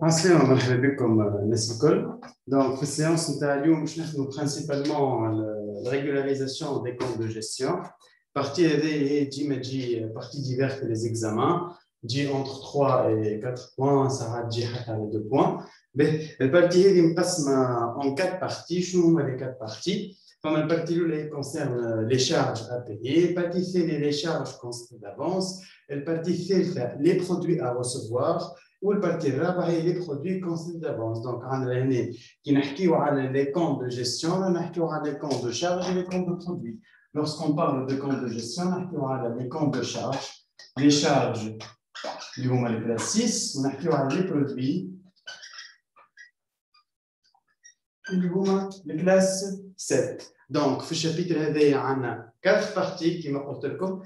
السلام مرحبا بكم الناس الكل. Donc, في السيونس نتاع اليوم باش نخدموا principalement la régularisation des comptes de gestion. Partie هذه هي ديما تجي partie divers les examens تجي entre 3 et 4 points, ساعات تجي حتى على 2 points. البارتي هذه مقسمه en 4 parties. شنو هما les 4 parties؟ فما البارتي الاولى concerne les charges à payer, البارتي الثانيه les charges constatées d'avance, البارتي الثالثه les produits à recevoir. والبارتي الرابعه هي لي برودوي كونسيل دافونس. دونك عندنا هنا كي نحكيو على لي كونت دو جيستيون نحكيو على لي كونت دو شارج لي كونت دو برودوي. لورسكون بارل دو كونت دو جيستيون نحكيو على لي كونت دو شارج لي شارج اللي هما لي كلاس 6 ونحكيو على لي برودوي اللي هما لي كلاس 7. دونك في الشابيتر هذايا عندنا 4 بارتي كيما قلت لكم.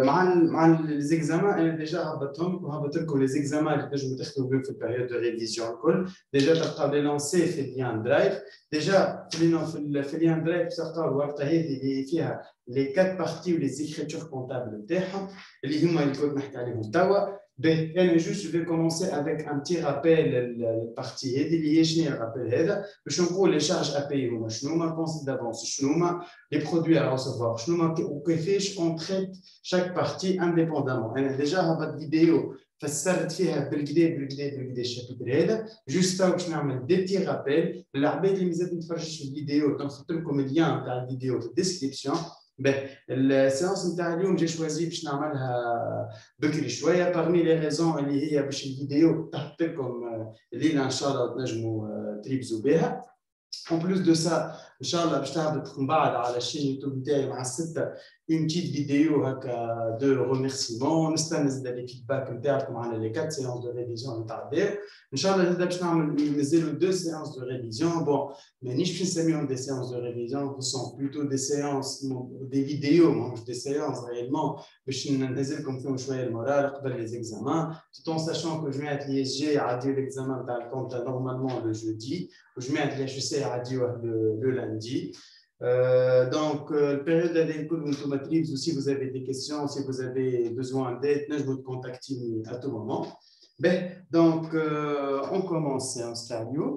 مع ليزيكزامان انا ديجا هبطت لكم ليزيكزامان اللي تنجموا تاخذوا بهم في البيريود دو ريفيزيون الكل. ديجا تلقاو لي لونسي في ليان درايف. ديجا في ليان درايف تلقاو الورقه هذه اللي فيها لي 4 بارتي ولي زيكريتور كونتابل نتاعهم اللي هما اللي كنت نحكي عليهم توا. انا جوست جو في كومونسي افيك ان بتي رابيل البارتي هذه اللي هي شنو هي الرابيل هذا باش نقول لي شارج ا بي هما شنو هما كونسيل دافونس شنو هما لي برودوي ا ريسيفوار شنو هما وكيفاش اون تريت شاك بارتي انديبوندامون. انا ديجا هبط فيديو فسرت فيها بالكدا الشابيتر هذا. جوست باش نعمل دي بتي رابيل للعباد اللي مازال ما تفرجتش في الفيديو. نحط لكم اللين تاع الفيديو في الديسكريبسيون. السيونس نتاع اليوم جا شوازي باش نعملها بكري شويه بارمي لي ريزون اللي هي باش الفيديو تحط لكم الليله ان شاء الله تنجموا تريبزوا بها. En plus de ça, Inch'Allah, باش تهبط من بعد على الشين يوتيوب نتاعي مع الستة une petite vidéo هكا de remerciement. نستنى زاد لي فيدباك نتاعكم على لي 4 séances de révision نتاع الدار. ان شاء الله زاد باش نعمل مازالوا 2 séances de révision. Bon, مانيش باش نسميهم des séances de révision, ce sont plutôt des séances des vidéos, ماهوش des séances réellement باش ننزلكم فيهم شويه المورال قبل لي زيكزامان. tout en sachant que جماعه لي اس جي عاديو l'examen تاع الكونت normalement le jeudi وجماعه لي HEC عاديوه le lundi. Donc, le période de l'automatrice, si vous avez des questions, si vous avez besoin d'aide, je vous contacte à tout moment. Donc, on commence en stéréo.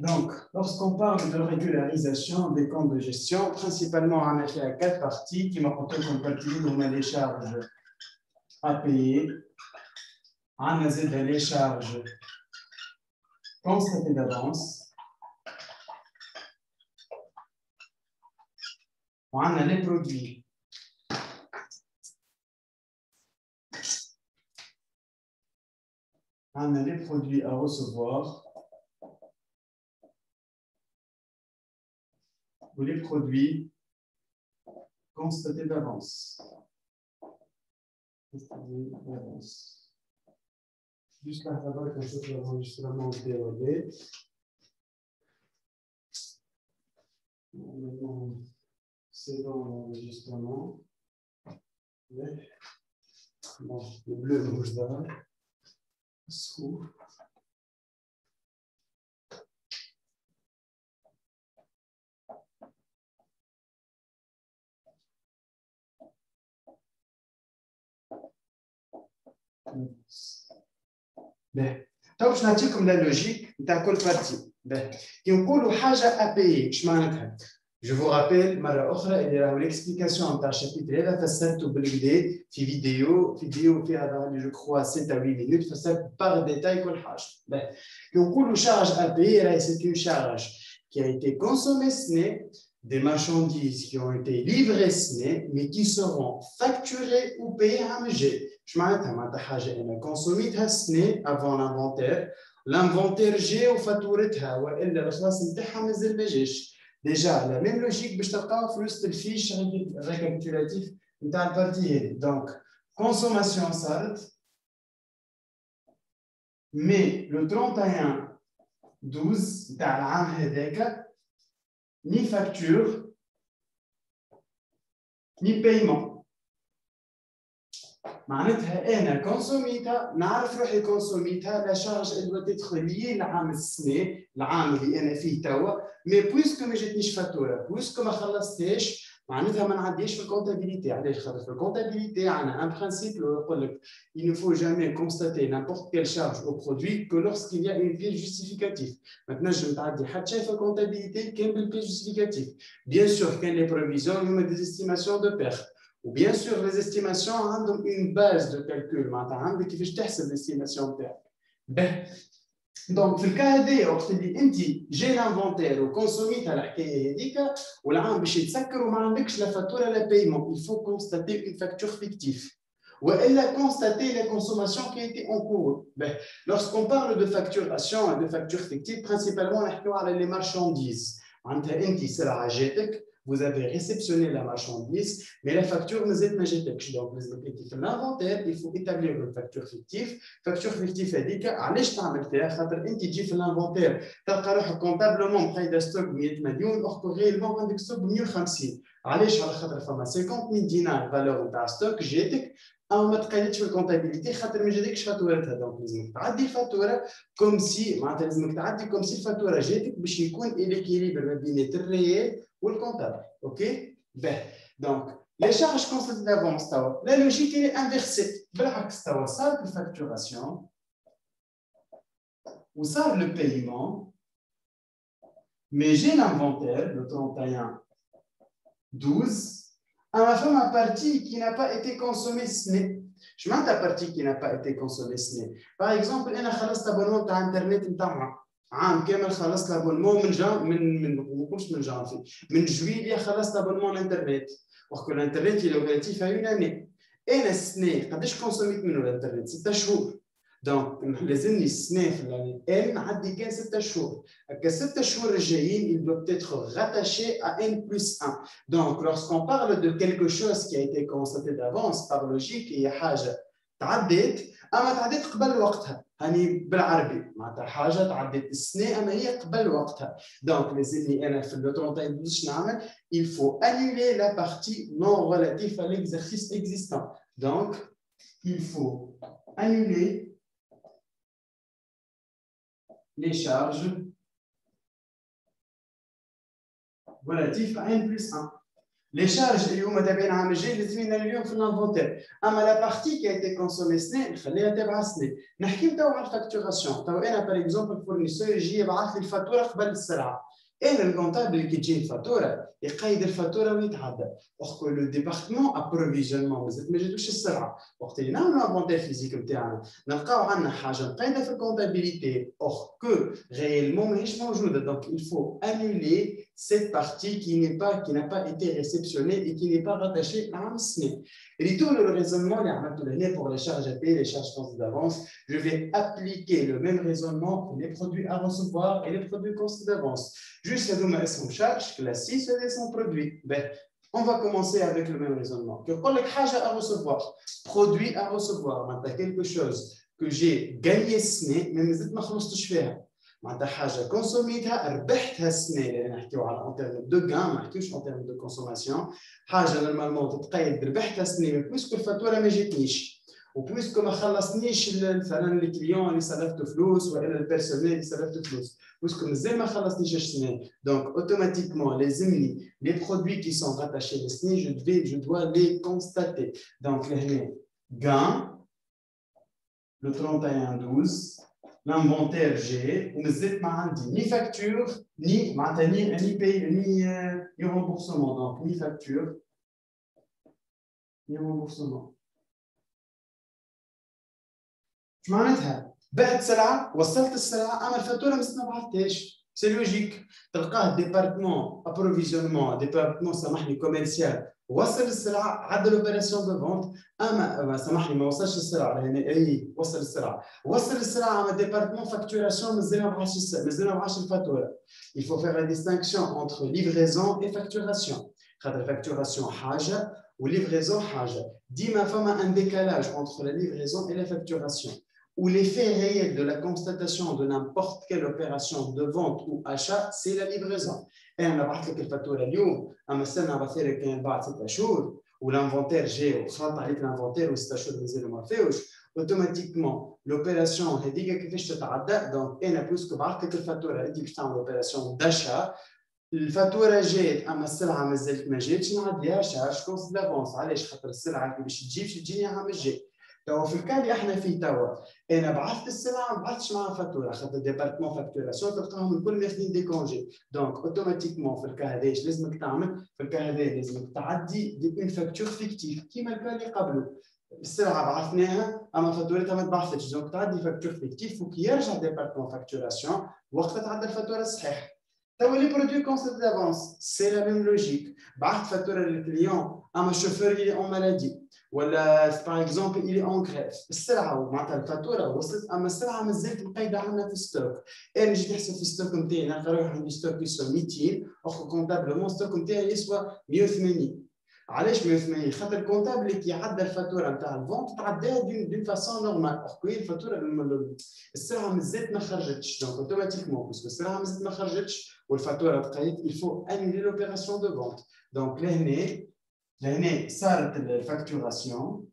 Donc, lorsqu'on parle de régularisation des comptes de gestion, principalement, on a fait 4 parties qui m'ont compté comme partie, on a les charges à payer, on a les charges constatées d'avance. On a les produits. On a les produits à recevoir ou les produits constatés d'avance. Juste là, ça va être un peu l'enregistrement DOD. C'est dans l'enregistrement. Bon, le bleu, le rouge d'avant. Sous. طيب باش نعطيكم لا لوجيك نتاع كل بارتي. كي نقولوا حاجه ا بي اش معناتها؟ جو فو رابيل مره اخرى اللي راهو ليكسبليكاسيون نتاع الشابيتر هذا فسرته بالكدا في فيديو فيها ظهر جو كخوا 6 à 8 minutes فسرت باغ ديتاي كل حاجه. كي نقولوا شارج ا بي راهي سي اون شارج qui a été consommée ce n'est des marchandises qui ont été livrées ce n'est mais qui seront facturées ou payées à MG. Je معناتها حاجه انا كونسوميتها سنة avant l'inventaire. l'inventaire جا وفاتورتها والا الخلاص نتاعها مازال ما جاش. ديجا لا ميم لوجيك باش تلقاو في وسط الفيش ريكابيتولاتيف نتاع البارتي هذه. دونك كونسوماسيون صارت مي لو 31 12 نتاع العام هذاك ني فاكتور ني بايمون. معناتها انا كونسوميتها نعرف روحي كونسوميتها لا شارج اللي تدخل لي العام السنه العام اللي انا فيه توا مي بويسكو ما جاتنيش فاتوره بويسكو ما خلصتهاش معناتها ما نعديش في الكونتابيليتي. علاش؟ خاطر في الكونتابيليتي عندنا ان برانسيب يقول لك il ne faut jamais constater n'importe quelle charge au produit que lorsqu'il y a une pièce justificative. ما تنجم تعدي حتى شيء في الكونتابيليتي كان بالبيس justificative. Bien sûr كان les prévisions يهما des estimations de perte. Ou bien sûr les estimations عندهم une base de calcul معناتها عندك كيفاش تحسب الاستيماسيون تاعك. دونك في الكا هذايا وقت اللي انت جاي لانفونتير وكونسوميت على الحكايه هذيك والعام باش يتسكر وما عندكش لا فاتوره لا بايمون il faut constater une facture fictive والا constater la consommation qui a été en cours. Lorsqu'on parle de facturation et de facture fictive principalement نحكيو على les marchandises. معناتها انت سلعه جاتك vous avez réceptionné la marchandise, mais la facture ne est pas jetée. Donc, l'inventaire, il faut établir une facture fictive. Facture fictive, elle dit que, allez, je t'en faire, quand tu dis l'inventaire, tu as comptablement pris de stock 100 millions, or que réellement, on a stock 150. Allez, je t'en 50 000 dinars valeur de stock, j'ai أو ما تقيدش في الكونتابيليتي خاطر ما جاتكش فاتورتها. دونك لازمك تعدي الفاتوره كوم سي معناتها لازمك تعدي كوم سي الفاتوره جاتك باش يكون اليكيليبر ما بين الريال والكونتابل. اوكي باهي. دونك لي شارج كونستات دافونس توا لا لوجيك اللي انفيرسي بالعكس توا صار الفاكتوراسيون وصار لو بايمون مي جي لانفونتير لو 31 12 à ma partie qui n'a pas été consommée ce n'est. Je mets ta partie qui n'a pas été consommée ce n'est. Par exemple, أنا خلصت abonnement تاع انترنت نتاعنا عام كامل خلصت abonnement من ما نقولش من جانفي من جويليا خلصت abonnement الانترنت. وقت الانترنت il est relatif à une année. أنا السنة قداش كونسوميت منه الانترنت 6 شهور. دونك لازمني السنه في الاني نعدي كان 6 شهور. هكا 6 شهور الجايين il doit être rattaché à n+1. Donc lorsqu'on parle de quelque chose qui a été constaté d'avance par logique هي حاجه تعديت اما تعديت قبل وقتها. هاني بالعربي معناتها حاجه تعديت السنه اما هي قبل وقتها. دونك لازمني انا في لو 31 باش نعمل il faut annuler la partie non relative à l'exercice existant. Donc il faut annuler les charges relatives à n+1. Les charges اللي هما تابعين عام الجاي لازم نلقاهم في الانفونتير. اما لا بارتي كي ايتي كونسومي سنه نخليها تابعه سنه. نحكي توا على الفاكتوراسيون. توا انا باغ اكزومبل الفورنيسور يجي يبعث لي الفاتوره قبل السرعه. انا الكونتابل اللي كي تجي الفاتوره يقيد الفاتوره ويتعدى. وقت لو ديبارتمون ابروفيجنمون مازال ما جاتوش السرعه. وقت اللي نعملوا الانفونتير فيزيك نتاعنا نلقاو عندنا حاجه مقيده في الكونتابيليتي اور كو ريالمون ماهيش موجوده. دونك il faut annuler cette partie qui n'a pas été réceptionnée et qui n'est pas rattachée à un SNE. Et tout le raisonnement pour les charges à payer, les charges constées d'avance, je vais appliquer le même raisonnement pour les produits à recevoir et les produits constants d'avance. Juste la domaine son charge classique et son produit. Ben, on va commencer avec le même raisonnement. Que pour les charges à recevoir, produit à recevoir, maintenant quelque chose que j'ai gagné SNE, mais je ne sais pas. معناتها حاجه كونسوميتها ربحتها السنه اللي نحكيو على ان تيرم دو كان ما نحكيوش ان تيرم دو كونسوماسيون. حاجه نورمالمون تتقيد ربحتها السنه بويسكو الفاتوره ما جاتنيش وبويسكو ما خلصنيش مثلا الكليون اللي سلفته فلوس ولا البيرسونيل اللي سلفته فلوس بويسكو مازال ما خلصنيش السنه. دونك اوتوماتيكمون لازمني لي برودوي كي سون راتاشي للسنه جو دوا لي كونستاتي. دونك لهنا كان لو 31 12 l'inventaire G, ou ni facture, ni paye, ni remboursement. Donc, ni facture, ni remboursement. Je معناتها بعت سلعة وصلت السلعة أما الفاتورة ما بعثتهاش. C'est logique. تلقاه ديبارتمون approvisionnement, ديبارتمون سامحني كوميرسيال وصل السلعة عدل الاوبيراسيون دو فونت. اما سامحني ما وصلش السلعة لهنا اي وصل السلعة اما ديبارتمون فاكتوراسيون مازال ما بعثش الفاتورة. Il faut faire la distinction entre livraison et facturation. خاطر facturation حاجة و livraison حاجة. ديما فما un décalage entre la livraison et la facturation. Où l'effet réel de la constatation de n'importe quelle opération de vente ou achat, c'est la livraison. Et on a parlé de la facture à Lyon, on a fait un bar 7 jours, où l'inventaire j'ai avec l'inventaire ou 7 jours de ma fait, automatiquement l'opération est dit que fait donc on a plus que la facture a dit que c'est une opération d'achat. الفاتوره جات اما السلعه مازالت ما جاتش نعديها شارج كونس دافونس. علاش؟ خاطر السلعه كي باش تجيني عام الجاي. توا في الكا اللي احنا فيه توا انا بعثت السلعه ما بعثتش معها فاتوره، خاطر ديبارتمون فاكتوراسيون تلقاهم الكل ماخذين دي كونجي. دونك اوتوماتيكمون في الكا هذا ايش لازمك تعمل؟ في الكا هذا لازمك تعدي دي اون فاكتور فيكتيف كيما الكا اللي قبله. السلعه بعثناها اما فاتورتها ما تبعثتش، دونك تعدي فاكتور فيكتيف وكي يرجع ديبارتمون فاكتوراسيون وقتها تعدى الفاتوره الصحيحه. توا لي برودوي كونسيبت دافونس سي لا ميم لوجيك. بعثت فاتوره للكليون اما الشوفور اللي اون مالادي ولا باغ اكزومبل اللي اون كريف، السلعه معناتها الفاتوره وصلت اما السلعه مازالت مقيده عندنا في الستوك. انا نجي نحسب في الستوك نتاعي نلقى روحي عندي ستوك يسوى 200 اخو كونتابلمون ستوك نتاعي يسوى 180. علاش 180؟ خاطر الكونتابل كي عدى الفاتوره نتاع الفونت تعداها دون فاسون نورمال، اخو الفاتوره السلعه مازالت ما خرجتش، دونك اوتوماتيكمون باسكو السلعه مازالت ما خرجتش والفاتوره بقيت الفو انيلي لوبيراسيون دو فونت. دونك لهنا صارت الفاكتوراسيون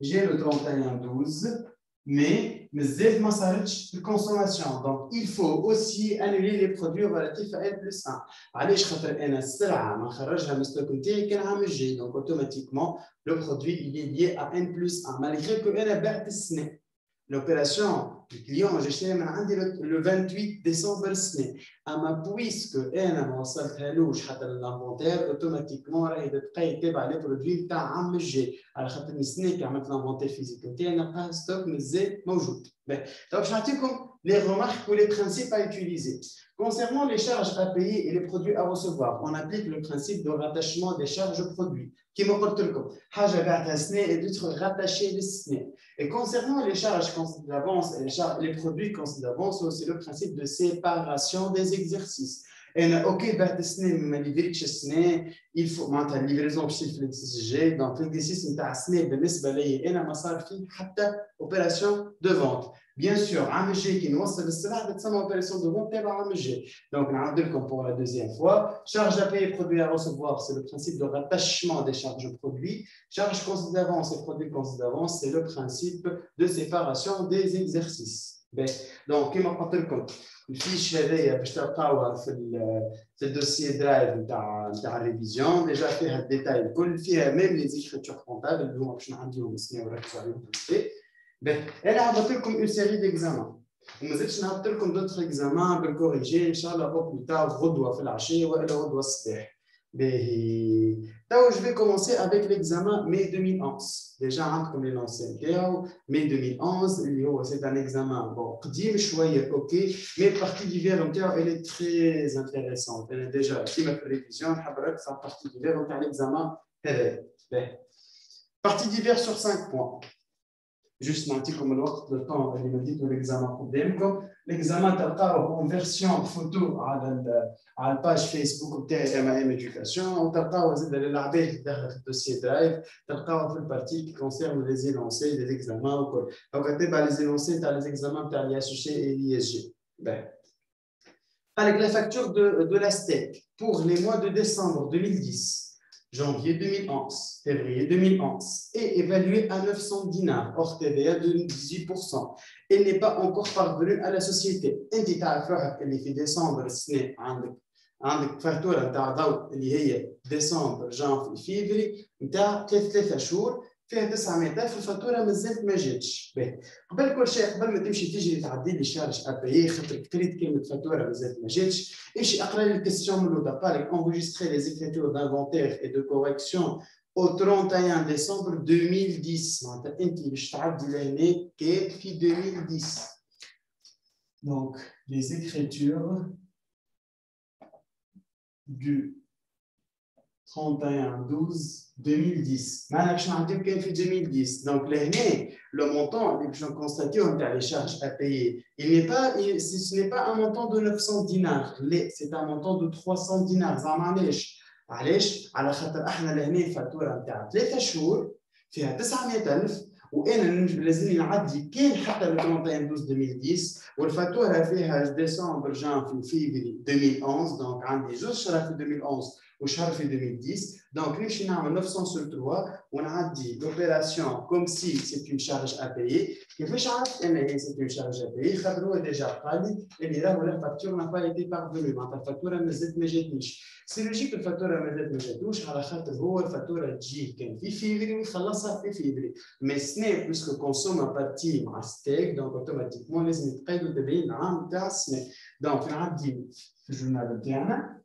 جا لو 31/12 mais مازالت ما صارتش الكونسوماسيون. دونك il faut aussi annuler les produits relatifs à N+1. علاش؟ خاطر انا السلعه ما نخرجها من الستوك نتاعي كان عام الجاي، دونك اوتوماتيكمون لو برودوي il est lié à N+1 malgré que انا بعت السنه. لوبيراسيون الكليون جا شاري من عندي لو 28 ديسمبر السنه، اما بويسكو انا ما وصلتهالوش حتى للانفونتير اوتوماتيكمون راهي تبقى تابع لي برودوي نتاع عام الجاي، على خاطر السنه كي عملت لانفونتير فيزيك نتاعي نلقاه ستوك مازال موجود. تو باش نعطيكم لي remarques ou les principes à utiliser. Concernant les charges à payer et les produits à recevoir, on applique le principe de rattachement des charges aux produits. كيما قلت لكم حاجه بعتها سنه et d'être rattaché للسنه. Et concernant les charges d'avance et les produits d'avance, c'est le principe de séparation des exercices. Et ok, بعت السنه ما ليفريتش السنه il faut معناتها الليفريزون باش تصير في الجاي، دونك الاكزرسيس نتاع السنه بالنسبه لي انا ما صار فيه حتى اوبيراسيون دو فونت. Bien sûr, عام الجاي كي نوصل السلعه تسمى اوبيراسيون دو فونت تابع عام الجاي. Donc نعاود لكم pour la deuxième fois, charge à payer, produit à recevoir, c'est le principe de rattachement des charges aux produits. Charge compte d'avance et produit compte d'avance, c'est le principe de séparation des exercices. Donc كيما قلت لكم الفيش هذايا باش تلقاوها في الدوسيي درايف نتاع الريفيزيون، ديجا فيها الديتاي الكل، فيها ميم لي زيكريتور كونتابل اللي هما باش نعديهم السنه ونركزوا عليهم في انا هبط لكم اون سيري ديكزامان وما زلتش نهبط لكم دوتر اكزامان بالكوريجي ان شاء الله او بلوتار غدوه في العشيه والا غدوه الصباح. باهي تو جو في كومونسي افيك ليكزامان مي 2011. ديجا عندكم لي لونسي نتاعو مي 2011 اللي هو سي ان اكزامان بون قديم شويه اوكي، مي البارتي ديفير نتاعو الي تري انتيريسونت. انا ديجا كيما في الريفيزيون نحب نركز على البارتي ديفير نتاع ليكزامان هذا. باهي بارتي ديفير سور 5 بوان. جوست نعطيكم الوقت للطون اللي مديتو ليكزامان قدامكم. ليكزامان تلقاوه اون فيرسيون فوتو على الباج فيسبوك نتاعي ام ايدوكاسيون، وتلقاوه زاد للعباد اللي داخله في الدوسيي درايف، تلقاوه في البارتي كي كونسيرن لي زينونسي لي زيكزامان وكل. دونك تبع لي زينونسي تاع لي زيكزامان تاع لي اسوشي اي لي اس جي. Avec la facture de la STEC pour les mois de décembre 2010, janvier 2011, février 2011, est évaluée à 900 dinars, hors TVA de 18%. Elle n'est pas encore parvenue à la société. انت تعرف روحك اللي في ديسمبر السنه عندك فاتوره نتاع ضوء اللي هي ديسمبر جانفي فيفري نتاع ثلاثة شهور فيها 900,000، الفاتوره مازالت ما جاتش. قبل كل شيء قبل ما تمشي تجري تعدي لي شارج ابيي خاطر قريت كلمه فاتوره مازالت ما جاتش، امشي اقرا لي الكيستيون من الاول. قالك enregistrer les écritures d'inventaire et de correction au 31 décembre 2010. معناتها انت باش تعدي لهنا كانت في 2010. Donc les écritures du 31/12/2010. معناها باش نعطيو كان في 2010. دونك لهنا لو مونطون اللي باش نكونستاتيو نتاع لي شارج ا بايي ce n'est pas un montant de 900 dinars، لا c'est un montant de 300 dinars. زعما علاش؟ على خاطر احنا لهنا فاتوره نتاع 3 شهور فيها 900,000 وانا لازمني نعدي كان حتى ل 31/12/2010 والفاتوره فيها ديسمبر جانفي فيفري 2011. دونك عندي زوج شهور في 2011 وشهر في 2010 دونك نمشي نعمل 900 sur 3 ونعدي l'opération comme si c'est une charge à payer. كيفاش عرفت ان هي c'est une charge à payer؟ خاطر هو ديجا قال لي اللي راهو لا فاتور n'a pas été parvenue معناتها الفاتوره مازالت ما جاتنيش. سي لوجيك الفاتوره مازالت ما جاتوش على خاطر هو الفاتوره تجي كان في فيفري ويخلصها في فيفري مي سني بلوسكو كونسوم بارتي مع ستيك دونك اوتوماتيكمون لازم يتقيدوا تبعين العام تاع السنه. دونك نعدي في الجورنال نتاعنا.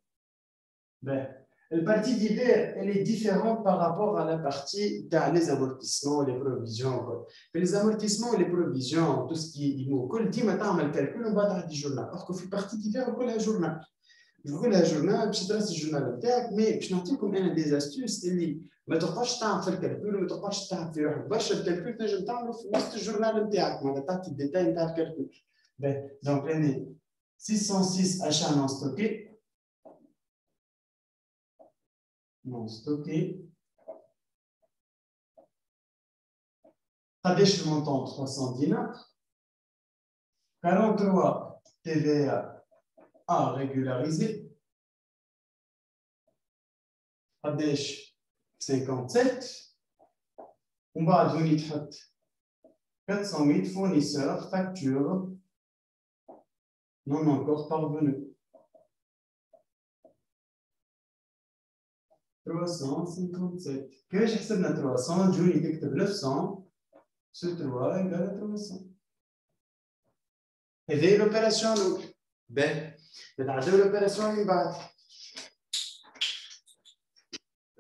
La partie d'hiver, elle est différente par rapport à la partie dans les amortissements, les provisions. Les amortissements, les provisions, tout ce qui est immo, كل ديما تعمل calcul ومن بعد عندي journal. Alors que في partie d'hiver كلها journal. كلها journal باش تدرس الجورنال نتاعك مي باش نعطيكم انا دي استوس اللي ما تبقاش تعمل في الكالكول وما تبقاش تعمل في روحك برشا الكالكول تنجم تعمله في وسط الجورنال نتاعك معناتها تعطي الديتاي نتاع الكالكول. دونك راني 606 achats non stockés. Non stocké. قداش المونطون 300 دينار. 43 TVA à régulariser. قداش 57. ومن بعد وين تحط 408 fournisseurs facture non encore parvenu. 357. كيفاش حسبنا 300 جوني تكتب 900 sur 3 égale 300. هذه l'opération الأولى. باهي نتعداو l'opération اللي بعد.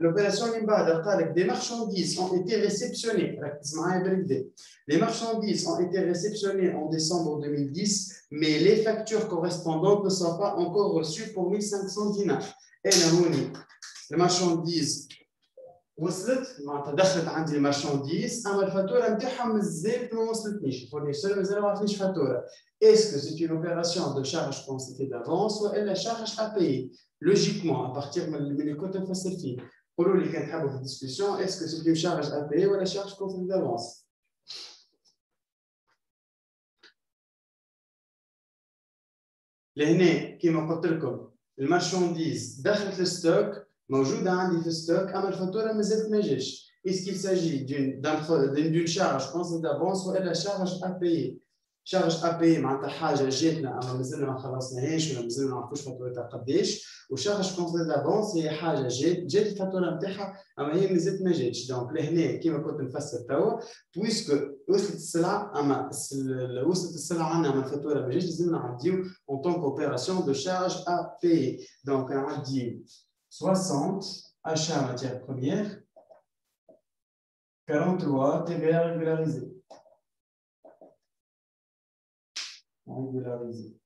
L'opération اللي بعد قال لك des marchandises ont été réceptionnées. ركز معايا بالكدا. Les marchandises ont été réceptionnées en décembre 2010, mais les factures correspondantes ne sont pas encore reçues pour 1500 dinars. أنا هوني المارشانديز وصلت معناتها دخلت عندي المارشانديز اما الفاتوره نتاعها مازالت ما وصلتنيش الفورنيسور مازال ما عطنيش فاتوره. اسكو سي اون اوبيراسيون دو شارج كونستاتي دافونس والا شارج ا باي؟ لوجيكمون ابارتيغ من اللي كنت نفسر فيه قولوا لي كان تحبوا في الديسكسيون اسكو سي اون شارج ا باي ولا شارج كونستاتي دافونس. لهنا كيما قلت لكم المارشانديز دخلت الستوك موجودة عندي في الستوك أما الفاتورة مازالت ما جاش. Est-ce qu'il s'agit d'une charge constante d'avance ولا charge à payer؟ charge à payer معناتها حاجة جاتنا أما مازلنا ما خلصناهاش ولا مازلنا ما نعرفوش فاتورتها قداش. وشارج كونستانت دافونس هي حاجة جات الفاتورة نتاعها أما هي مازالت ما جاتش. دونك لهنا كيما كنت نفسر توا بويسكو وصلت السلعة أما وصلت السلعة عندنا أما الفاتورة ما جاتش لازمنا نعديو en tant qu'opération de charge à payer. donc نعدي 60 achats matières premières, 43 TVA régularisé. Régularisé.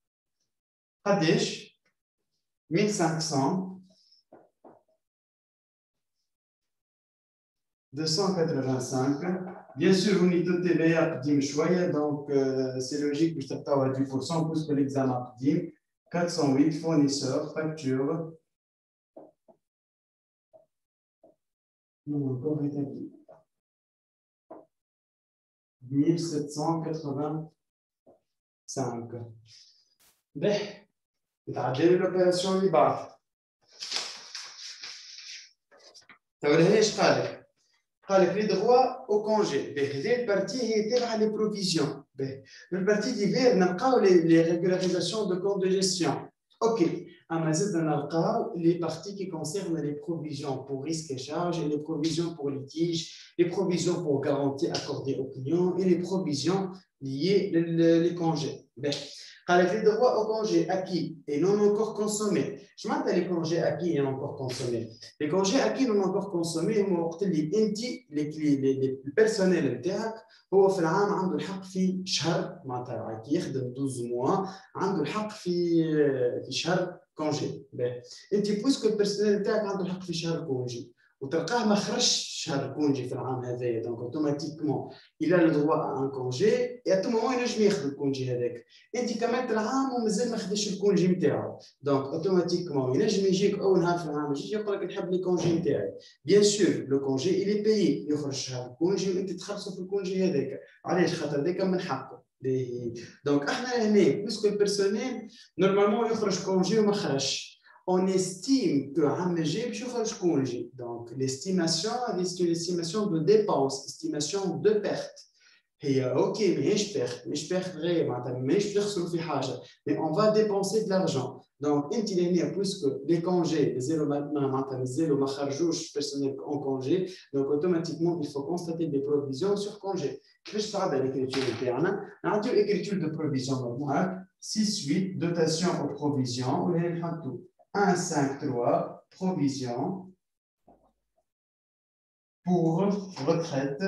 قداش 1500 285. Bien sûr, vous n'êtes pas TVA قديم شوية donc c'est logique باش تلقاو 10% puisque l'examen قديم. 408 fournisseurs facture. Non, encore établi. 1785. Ben, نتعداو l'opération اللي بعد. تولهاش قالك لي droits au congé. هذه البارتي هي تابعة لي بروفيزيون. في البارتي ديفير نلقاو لي ريغولاريزاسيون دو كونت دو جيستيون. اوكي. أما زدنا نلقاو les parties qui concernent les provisions pour risques et charges et les provisions pour litiges, les provisions pour garanties accordées aux clients et les provisions liées les congés. Les droits au congé acquis et non encore consommés. Je m'appelle les congés acquis et non encore consommés. Les congés acquis non encore consommés هم وقت اللي انت البيرسونيل نتاعك هو في العام عنده الحق في شهر معناتها يخدم 12 موا عنده الحق في شهر كونجي. انت بويسكو البيرسونيل نتاعك عنده الحق في شهر كونجي وتلقاه ما خرجش شهر كونجي في العام هذايا دونك اوتوماتيكمون الى لو دروا ان كونجي يا تو مومون ينجم ياخذ الكونجي هذاك. انت كملت العام ومازال ما خداش الكونجي نتاعو دونك اوتوماتيكمون ينجم يجيك اول نهار في العام يجي يقول لك نحب لي كونجي نتاعي. بيان سور لو كونجي الي بايي يخرج شهر كونجي وانت تخلصوا في الكونجي هذاك. علاش؟ خاطر هذاك من حقه. دونك احنا هنا بويسكو البيرسونيل نورمالمون يخرج كونجي وما خرجش on estime que donc l'estimation c'est une estimation de dépense, estimation de perte. Et ok, mais je perds vraiment, mais je perds في حاجة, mais on va dépenser de l'argent. Donc, puisque les congés, les zéro maintenant, les zéro ما خرجوش personnel en congé, donc automatiquement il faut constater des provisions sur congé. كيفاش تعدل l'écriture interne؟ نعطيو écriture de provision normale 6-8 dotation aux provisions وهنا نحطوا 1-5-3 provision pour retraite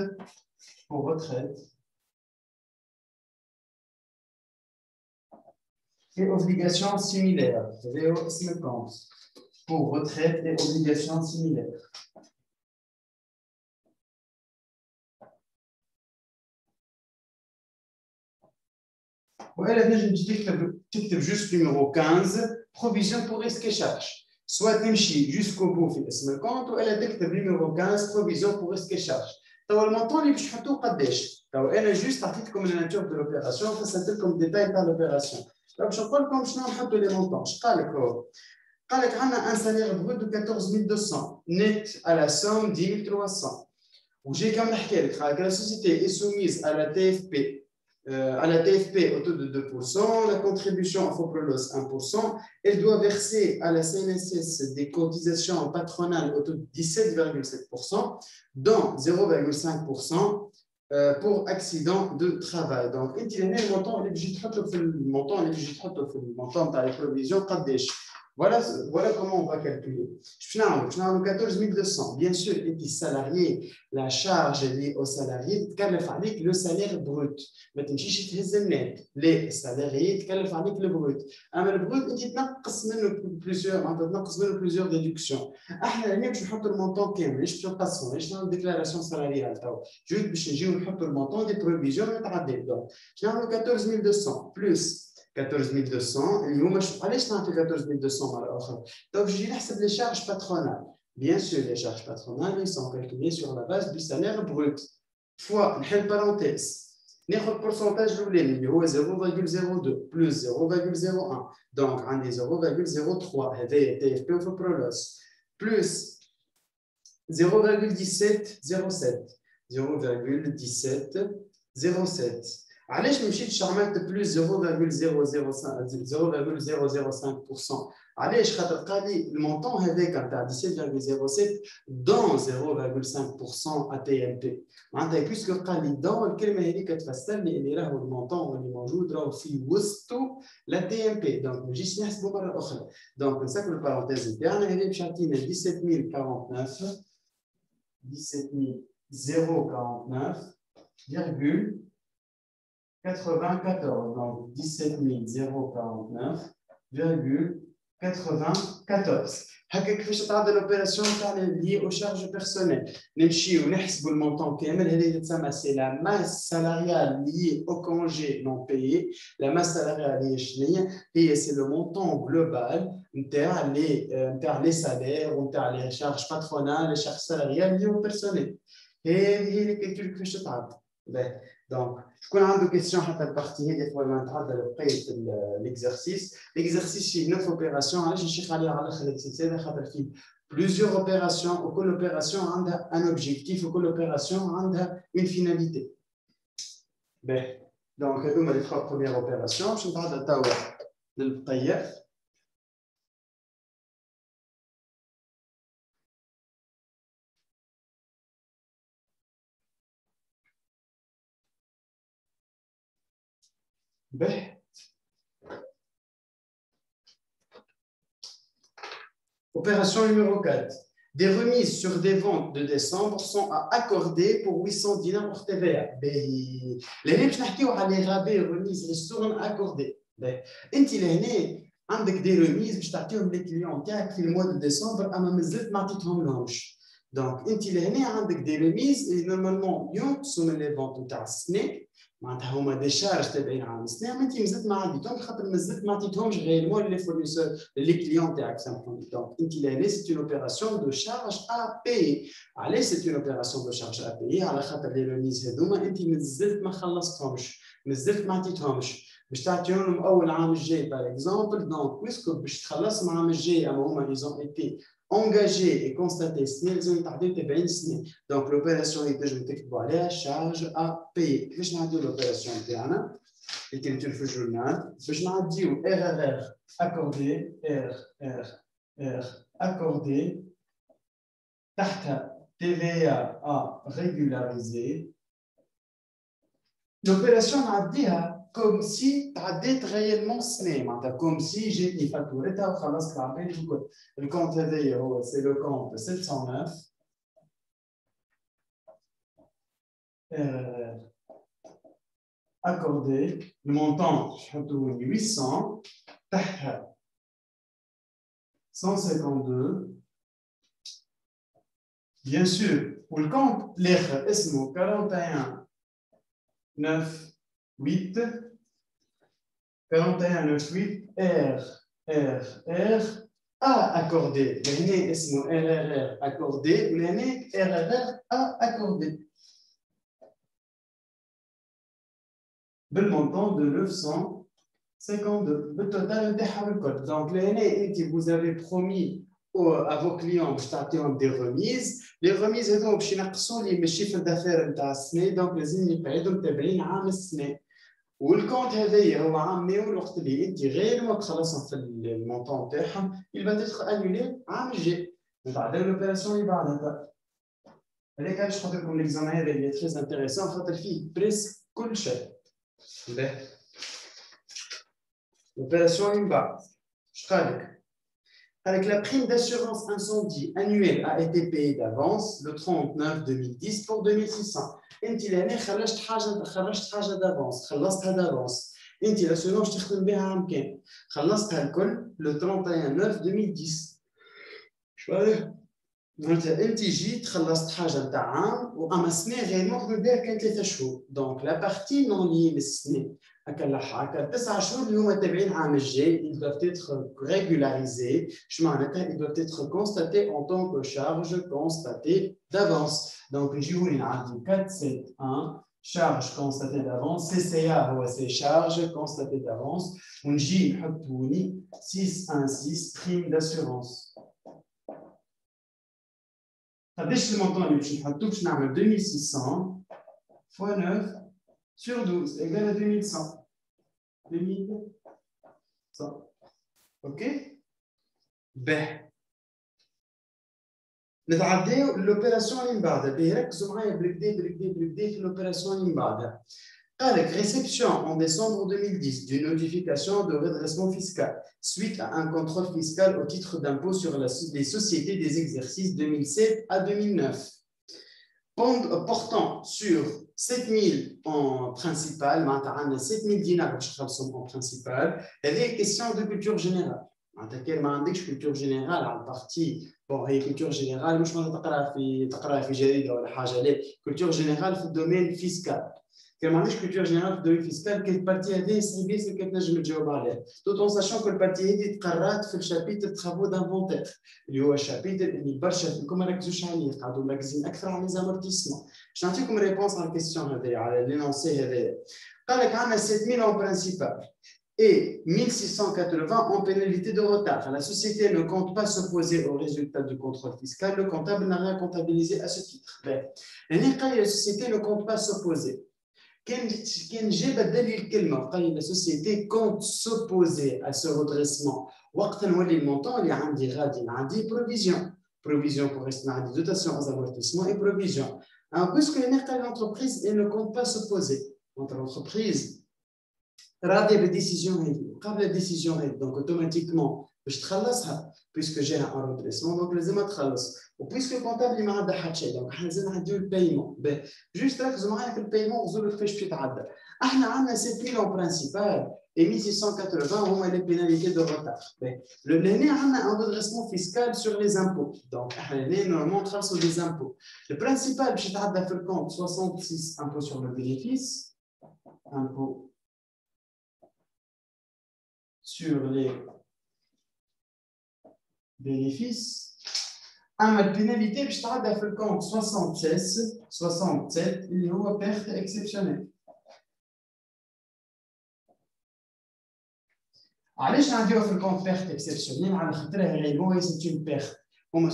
et obligations similaires. Pour retraite et obligations similaires. Voilà, je dis juste numéro 15, provision pour risque et charge. Soit nimchi jusqu'au bout, في le compte, ou elle a numéro 15, provision pour risque et charge. Donc, le montant, il est donc, elle est juste à titre comme la nature de l'opération, c'est comme détail par l'opération. Donc, je parle comme je n'ai pas les montants. Je parle un salaire brut de 14 200, net à la somme 10 300. Ou j'ai comme la société est soumise à la TFP. À la TFP au taux de 2%, la contribution au FOPROLOS 1%, elle doit verser à la CNSS des cotisations patronales au taux de 17,7%, dont 0,5% pour accident de travail. Donc, le montant est le montant de la provision. Voilà comment on va calculer. Je vais 14 200. Bien sûr, les salariés, la charge liée aux salariés, le salaire brut. Mais les salariés, le brut. Le brut, il plusieurs déductions. Je vais le montant qui est je vais une déclaration salariale. Je vais le montant des provisions. Donc, je vais 14 200 plus 14 200. علاش نعطي 14 200 مرة أخرى؟ Donc, je vais les charges patronales. Bien sûr, les charges patronales ils sont calculées sur la base du salaire brut. Fois, une parenthèse. Notre pourcentage de هو 0,02 plus 0,01. Donc, on est 0,03. هذا TFP au Prolos. Plus 0,1707. 0,1707. علاش ما مشيتش عملت بلس 0,005%؟ علاش خاطر قال لي المونطون هذاك نتاع 17,07 دون 0,5% ا تي ام بي. معناتها بيسكو قال لي دون الكلمه هذيك تفسر لي اللي راهو المونطون اللي موجود راهو في وسطه لا تي ام بي. دونك ما نجيش نحسبه مره اخرى. دونك نسكروا البارونتيز نتاعنا هذه باش تعطينا 17049 17049 94, donc 17 049,94. كيفاش تعدل l'opération liée aux charges personnelles. نمشيو نحسبوا المونطون كامل. هذه تسمى سي لا masse salariale liée au congé non payé. La masse salariale هي شنو هي؟ سي لو مونطون جلوبال نتاع les salaires ونتاع les charges patronales les charges salariales liées au personnel. هذه اللي كيفاش تتعدل. Donc, je connais une question à la partie des fois l'exercice. L'exercice, c'est 9 opérations. Je suis allé à l'exercice. Plusieurs opérations, ou que l'opération a un objectif, ou que l'opération a une finalité. Donc, les 3 premières opérations. Je vais vous parler de Opération numéro 4. Des remises sur des ventes de décembre sont à accorder pour 800 dinars hors TVA. Les رمش نحكيو على رابي remises ريستورون accordé. انت لهنا عندك دي ريميز باش تعطيهم للكليون تاعك في الموا دو ديسمبر اما مازلت ما عطيتهم لهمش. دونك انت لهنا عندك دي ريميز اللي نورمالمون ينقصوا من لي فونت نتاع السنه. معناتها هما دي شارج تابعين على السنه ما انت مازلت ما عديتهم خاطر مازلت ما عطيتهمش غيرمون لي فورنيسور لي كليون تاعك سامبلومون. دونك انت لهنا سي اون اوبيراسيون دو شارج ا بي. علاش سي اون اوبيراسيون دو شارج ا بي؟ على خاطر لي ريميز هذوما انت مازلت ما خلصتهمش مازلت ما عطيتهمش. باش تعطيهم اول عام الجاي باغ اكزومبل دونك بويسكو باش تخلصهم العام الجاي اما هما ايزون ايتي engagés et constatés السنه لازم يتعداو 40 سنه دونك لوبيراسيون اللي تنجم تكتبوا عليها شارج ا باي كيفاش نعديو لوبيراسيون تاعنا اللي كنتو في الجورنال باش نعديو ار اكوردي ار اكوردي تحتها TVA à régulariser. L'opération نعديها comme si تعديت réellement سنة comme si جاتني فاتورتها وخلاص تعبيت الكل. الكونت هذايا هو c'est le compte 709 accordé le montant نحطو 800 تحتها 152 bien sûr والكونت الاخر اسمه 41 9 8 41 9 8 R A accordé لهنا اسمه RRR accordé ولهنا RRR A accordé بالmontant de 952 بالتوتال نتاعها الكل donc لهنا انت vous avez promis à vos clients باش تعطيهم دي ريميز لي ريميز هذوما باش ينقصوا لي من الشيفر دافير نتاع السنه دونك لازم يقعدوا متابعين عام السنه والكونت هذايا هو عام مايو الوقت اللي انت غير ما تخلصهم في المونطون تاعهم il va être annulé عام الجاي نتعداو لوبيراسيون اللي بعدها هذاك علاش نحط لكم ليكزامان هذا اللي تري انتريسون خاطر فيه بريسك كل شيء l'opération اللي بعد اش قالك avec la prime d'assurance incendie annuelle a été payée d'avance le 30/9/2010 pour 2600. انت لهنا خرجت حاجه d'avance خلصتها d'avance. انت l'assurance تخدم بها عام كامل خلصتها الكل le 31/9/2010. شو هذا؟ معناتها انت جيت خلصت حاجه نتاع عام واما السنه غير مخدم بها كان 3 شهور. دونك لا بارتي نون لي للسنه هكا 9 شهور اللي هما تابعين العام الجاي ils doivent être régularisés. شو معناتها ils doivent être constatés en tant que charge constatée d'avance. دونك نجيو نعدي 471 charge constatée d'avance CCA هو سي charge constatée d'avance ونجي نحطوني 616 prime d'assurance. قداش المونطون اللي باش نحطو باش نعمل 2600 fois 9 sur 12 égale à 2100. 2100. OK. باهي. نتعداو لوبيراسيون اللي من بعدها، باهي ركزوا معايا بالكدا في لوبيراسيون اللي من بعدها. قالك réception en décembre 2010 d'une notification de redressement fiscal suite à un contrôle fiscal au titre d'impôt sur les sociétés des exercices 2007 à 2009. Portant sur 7000 en principal, maintenant 7000 dinars en principal, il y avait une question de culture générale. كان ما عندكش culture générale على البارتي بون هي culture générale مش ما تقرا في جريده ولا حاجه لا culture générale في الدومين فيسكال. كان ما عندكش culture générale في الدومين فيسكال كانت البارتي هذه صعيبه اللي كتنجم تجاوب عليها tout en sachant que البارتي هذه تقرات في الشابيتر travaux d'inventaire اللي هو الشابيتر اللي برشا فيكم ما ركزوش عليه قاعدوا مركزين اكثر على ليزامورتيسمون. باش نعطيكم ريبونس على الكيستيون هذه على لينونسي هذايا. قال لك عندنا 7000 en principal et 1680 en pénalité de retard. La société ne compte pas s'opposer au résultat du contrôle fiscal. Le comptable n'a rien comptabilisé à ce titre. La société ne compte pas s'opposer. La société compte s'opposer à ce redressement. Le montant il y a un provision pour rester dans la dotation aux amortissements et provision. Puisque l'entreprise ne compte pas s'opposer. L'entreprise راضي بالديسيجن هذه قبل الديسيجن هذه دونك اوتوماتيكمون باش تخلصها بويسكو جاها ان رودريسمون دونك لازم تخلص وبويسكو الكونتابل ما عندها حتى شيء دونك حنا لازم نعديو البايمون جوست ركزوا معايا في البايمون وزولوا كيفاش باش يتعدى. احنا عندنا 7000 اون برانسيبال et 1680 هما لي بيناليتي دو روتار. لهنا عندنا ان رودريسمون فيسكال سور لي زامبو دونك احنا هنا نورمالمون نخلصوا لي زامبو. البرانسيبال باش يتعدى في الكونت 66 impôt sur le bénéfice impôt sur les bénéfices. La pénalité باش تعدى في الكونت 67 اللي هو perte exceptionnelle. علاش نعديوها في الكونت بيرت اكسبسيونيل على خاطرها réellement c'est une perte.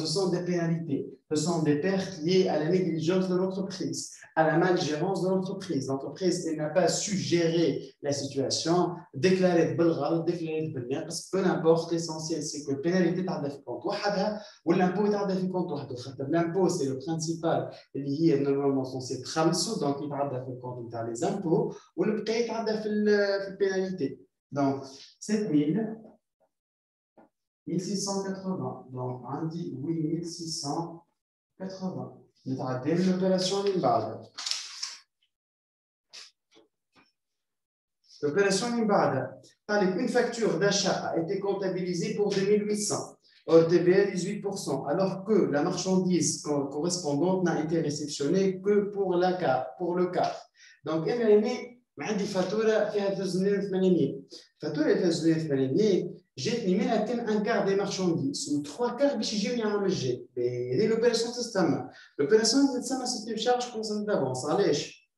Ce sont des pénalités, ce sont des pertes liées à la négligence de l'entreprise, à la malgérance de l'entreprise. L'entreprise n'a pas su gérer la situation, déclarer بالغلط, déclarer بالنقص, peu importe, l'essentiel c'est que la pénalité تعدى في compte وحدها والimpôt تعدى في compte وحده. L'impôt c'est le principal اللي هي normalement censé تخلصه, donc il تعدى في compte نتاع les impôts والبقيه يتعدى في البénalité. Donc 7000 1680, donc on dit 8680. نتعدى l'opération اللي بعدها. L'opération اللي بعدها. Une facture d'achat a été comptabilisée pour 2800, hors TVA 18%, alors que la marchandise correspondante n'a été réceptionnée que pour le quart. Donc, عندي فاتورة فيها 380. فاتورة 380 جاتني منها كان ان كار دي مارشانديز و 3 كار باش يجيوني عام الجاي. هذه لوبيراسيون تستمر. لوبيراسيون تستمر سيتي شارج كونسون دافونس. علاش؟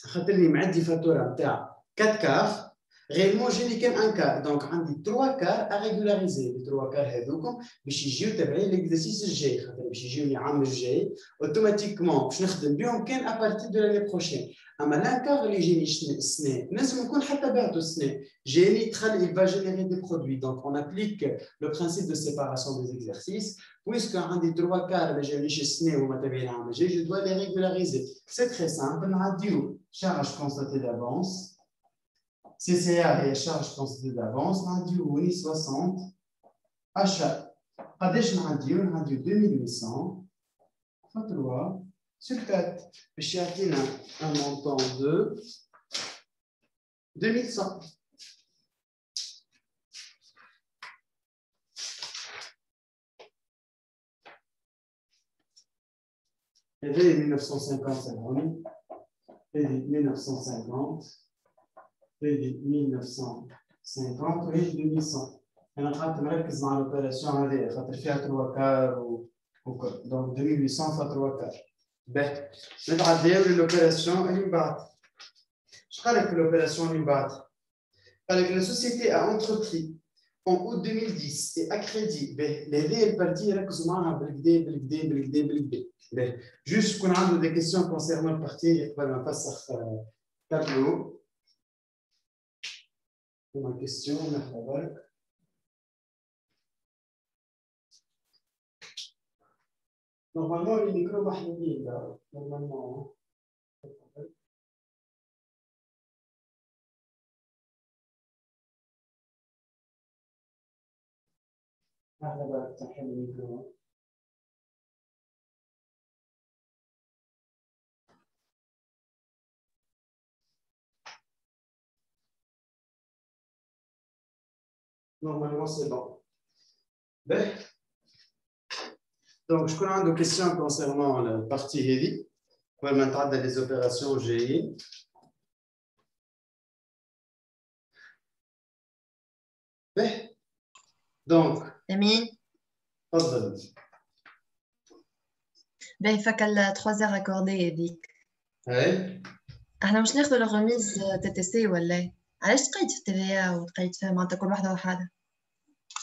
خاطرني معدي فاتوره نتاع 4 كار غيرمون جاني كان ان كار، دونك عندي 3 كار ا ريغولاريزي. لي 3 كار هذوكم باش يجيو تابعين ليكزارسيس الجاي، خاطر باش يجيوني عام الجاي اوتوماتيكمون باش نخدم بهم كان ابارتي دو لاني بروشين. اما لانكار اللي جاني السنه نجم نكون حتى بعته السنه جاني دخل il va générer des produits. Donc on applique le principe de séparation des exercices. Puisque عندي 3 كار ما جانيش السنه وما تابعين عام الجاي je dois les régulariser. C'est très simple. نعديو charge constatée d'avance. CCA هي charge constatée d'avance. نعديو 60 achat. قداش نعديو 2800 fois 3 sur 4. باش يعطينا un montant de 2100. Et 1950, c'est bon. Et 1950. Et 1950. Et 2100. أنا قعدت مركز مع الأوبراسيون هذه خاطر فيها 3 كار وكل. Donc 2800 fois 3 كار. باهي. نتعداو للأوبراسيون اللي من بعد. اش قال لك في الأوبراسيون اللي من بعد؟ قال لك la société a entrepris en août 2010 et à crédit. هذه البارتي ركزوا معاها بالكدا. Juste qu'on a des questions concernant le parti, قبل ما نفسخ tableau. Une question, ناخذ بالك. Normalement, les micros محلولين normalement. ناخذ بالك تحل الميكرو. Normalement, c'est bon. Ben. Donc, je connais des questions concernant la partie heavy. On va maintenant dans les opérations GI. Ben. Donc. Amine. تفضل. Ben, il faut qu'elle 3 heures accordées هذيك. اي. احنا مش ناخذ الغميز TTC ولا؟ علاش تقيد في TVA وتقيد فيها معناتها كل واحدة وحدها؟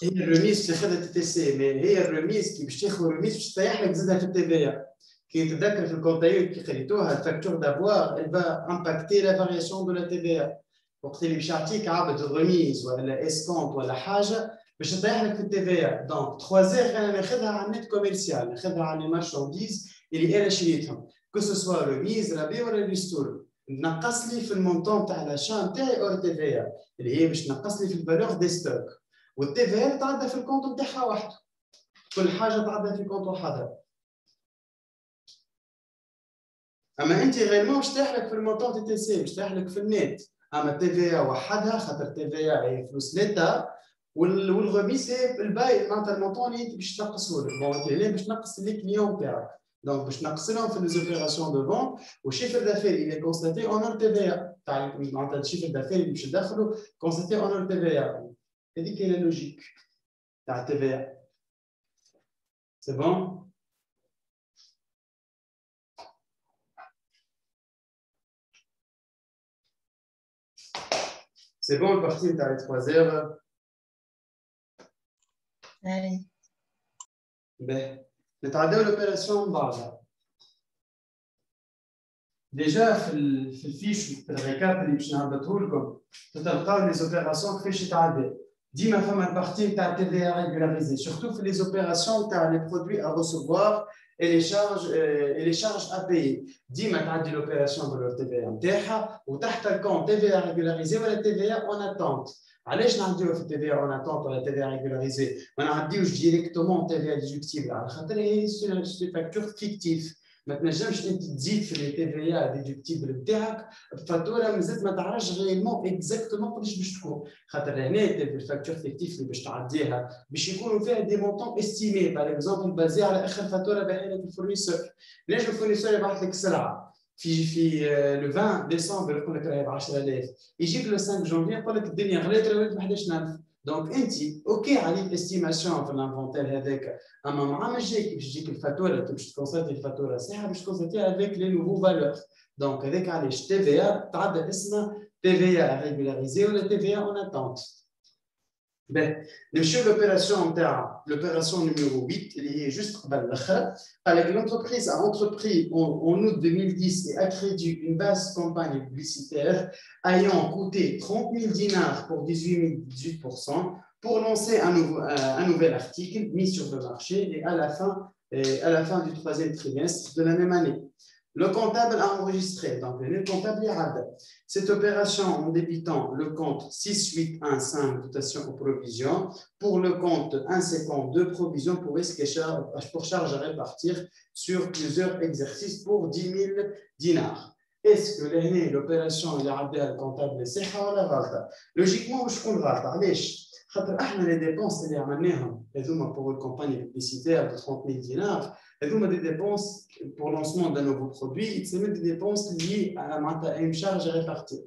هي الرميز تاخذها TTC، هي الرميز كي باش تاخذ الرميز باش تريح لك زادها في TVA. كي تتذكر في الكونتايو كي قريتوها الفاكتور دافوار elle va impacter la variation de la TVA. وقت اللي باش يعطيك عبد الرميز ولا اسكونت ولا حاجه باش تريح لك في TVA. دونك 3 زير انا ناخذها على النت كوميرسيال، ناخذها على لي مارشانديز اللي انا شريتهم كو سوا رميز ربيع ولا ريستور. نقص لي في المونطون تاع لاشان تاعي اور TVA اللي هي باش تنقص لي في الفالور دي ستوك. والTVA تعدى في الكونت نتاعها وحده، كل حاجه تعدى في كونت وحدها. اما انت غيرمون باش تحلك في المونطون TTC باش تحلك في النت. اما TVA وحدها خاطر TVA هي فلوس ليتا والغميس هي الباي معناتها المونطون اللي انت باش تنقصه لك. بون انت هنا باش تنقص لي كليون تاعك، دونك باش تنقص لهم في ليزوبيراسيون دو فون والشيفر دافير اللي كونستاتي اون اور TVA تاع معناتها الشيفر دافير اللي باش تدخلوا كونستاتي اون اور TVA. هذيك هي اللوجيك تاع TVA. سي بون. C'est bon, le parti est à les 3 heures. Oui. Ben, نتعداو l'opération بعضها. ديجا في الفيش في الريكاب اللي باش نهبطه لكم تلقاو لي زوبيراسيون كيفاش يتعدى. ديما فما البارتي تاع تي في ريغولاريزي سورتو في لي زوبيراسيون تاع لي برودوي ا ريسيفوار et les charges à payer. ديما تعدي l'opération بالتي في نتاعها وتحت الكونت تي في ريغولاريزي ولا تي في اون اتونت. علاش نعديوها في التي في اون اتونت ولا تي في ريغولاريزي؟ ما نعديوش ديريكتومون تي في ديدكتيبل على خاطر هي سي فاكتور فيكتيف. ما تنجمش انت تزيد في لي تي في اي ديدكتيبل نتاعك بفاتوره مازال ما تعرفش غيالمون اكزاكتومون قداش باش تكون. خاطر هنا الفاكتور فيكتيف اللي باش تعديها باش يكونوا فيها دي مونطون استيمي باغ اكزومبل بازي على اخر فاتوره باعها لك الفورنيسور. نجم الفورنيسور يبعث لك سلعه في لو 20 ديسمبر يقول لك راهي ب 10000 يجيك لو 5 جونفي يقول لك الدنيا غلات راهي ب 11000. دونك انت اوكي عليك استيماسيون في الانفونتير هذاك اما مع ما جايك باش تجيك الفاتوره باش تكونساتي الفاتوره صحيحه باش تكونساتيها افيك لي نوفو فالور. دونك هذاك علاش تي في ا تعدى اسمها تي في ا ريغولاريزي ولا تي في ا اون اتونت. نمشيو لوبيراسيون نتاع لوبيراسيون نيميرو 8 اللي هي جوست قبل الاخر. قال لك l'entreprise a entrepris en août 2010 et accrédité une basse campagne publicitaire ayant coûté 30 000 dinars pour 18% pour lancer un nouvel article mis sur le marché et à la fin du troisième trimestre de la même année. Le comptable a enregistré, donc le comptable est cette opération en débitant le compte 6815 dotation aux provisions pour le compte 152 provisions pour charge à répartir sur plusieurs exercices pour 10 000 dinars. Est-ce que l'opération est le comptable est ولا غلطة؟ Logiquement, je comprends غلطة. خاطر احنا لي ديبونس اللي عملناهم هذوما بور الكومباني بوبليسيتير ب 30 000 دينار هذوما دي ديبونس بور لونسمون دان نوفو برودوي يتسمى دي ديبونس اللي معناتها ان شارج ريبارتي.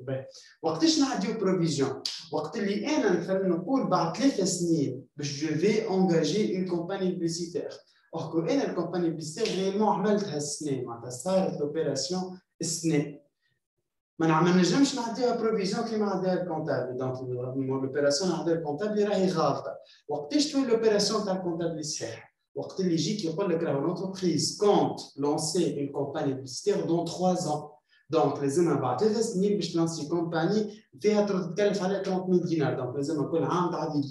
وقتاش نعديو بروفيزيون؟ وقت اللي انا مثلا نقول بعد 3 سنين باش جو في انجاجي اون كومباني بوبليسيتير اوركو انا الكومباني بوبليسيتير ريالمون عملتها السنه معناتها صارت لوبيراسيون السنه ما نجمش نعطيها بروفيزيون كيما عطيها الكونتابل. دونك لوبيراسيون نعطيها الكونتابل راهي غلطه. وقتاش تكون لوبيراسيون تاع الكونتابل صحيح؟ وقت اللي يجيك يقول لك راهو لونتربريز كونت لونسي اون كومباني بوبليسيتير دون 3 ans. دونك لازمها بعد 3 سنين باش تلانسي كومباني فيها تكلف عليها 30 000 دينار. دونك لازمها كل عام تعدي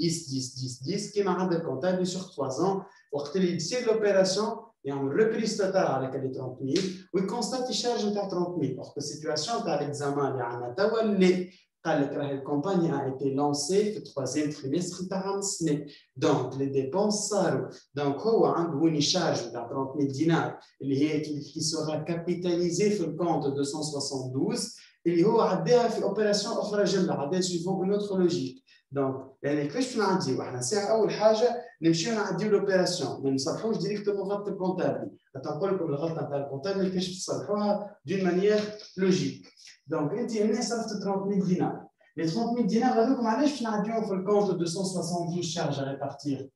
10 كيما عند الكونتابل سور 3 ans. وقت اللي تصير لوبيراسيون يعمل ريبريس توتال على كالي 30 000 ويكونستاتي شارج نتاع 30 000. وقت السيتواسيون تاع ليكزامان اللي عندنا توا اللي قال لك راهي الكومباني ا ايتي لونسي في التروازيام تريمستر نتاع السنه. دونك لي ديبونس صاروا. دونك هو عنده وين شارج نتاع 30 000 دينار اللي هي كي سورا كابيتاليزي في الكونت 272 اللي هو عداها في اوبيراسيون اخرى جمله عداها سيفون اون اوتر لوجيك. دونك يعني كيفاش نعديو احنا ساعه اول حاجه نمشيو نعديو لوبيراسيون ما نصلحوش ديريكتومون غلطه الكونتابل. نقول لكم الغلطه نتاع الكونتابل كيفاش تصلحوها دون مانيير لوجيك. دونك انت هنا صرفت 30 000 دينار. لي 30 000 دينار هذوك علاش باش نعديوهم في الكونت 272 شارج ا ريبارتير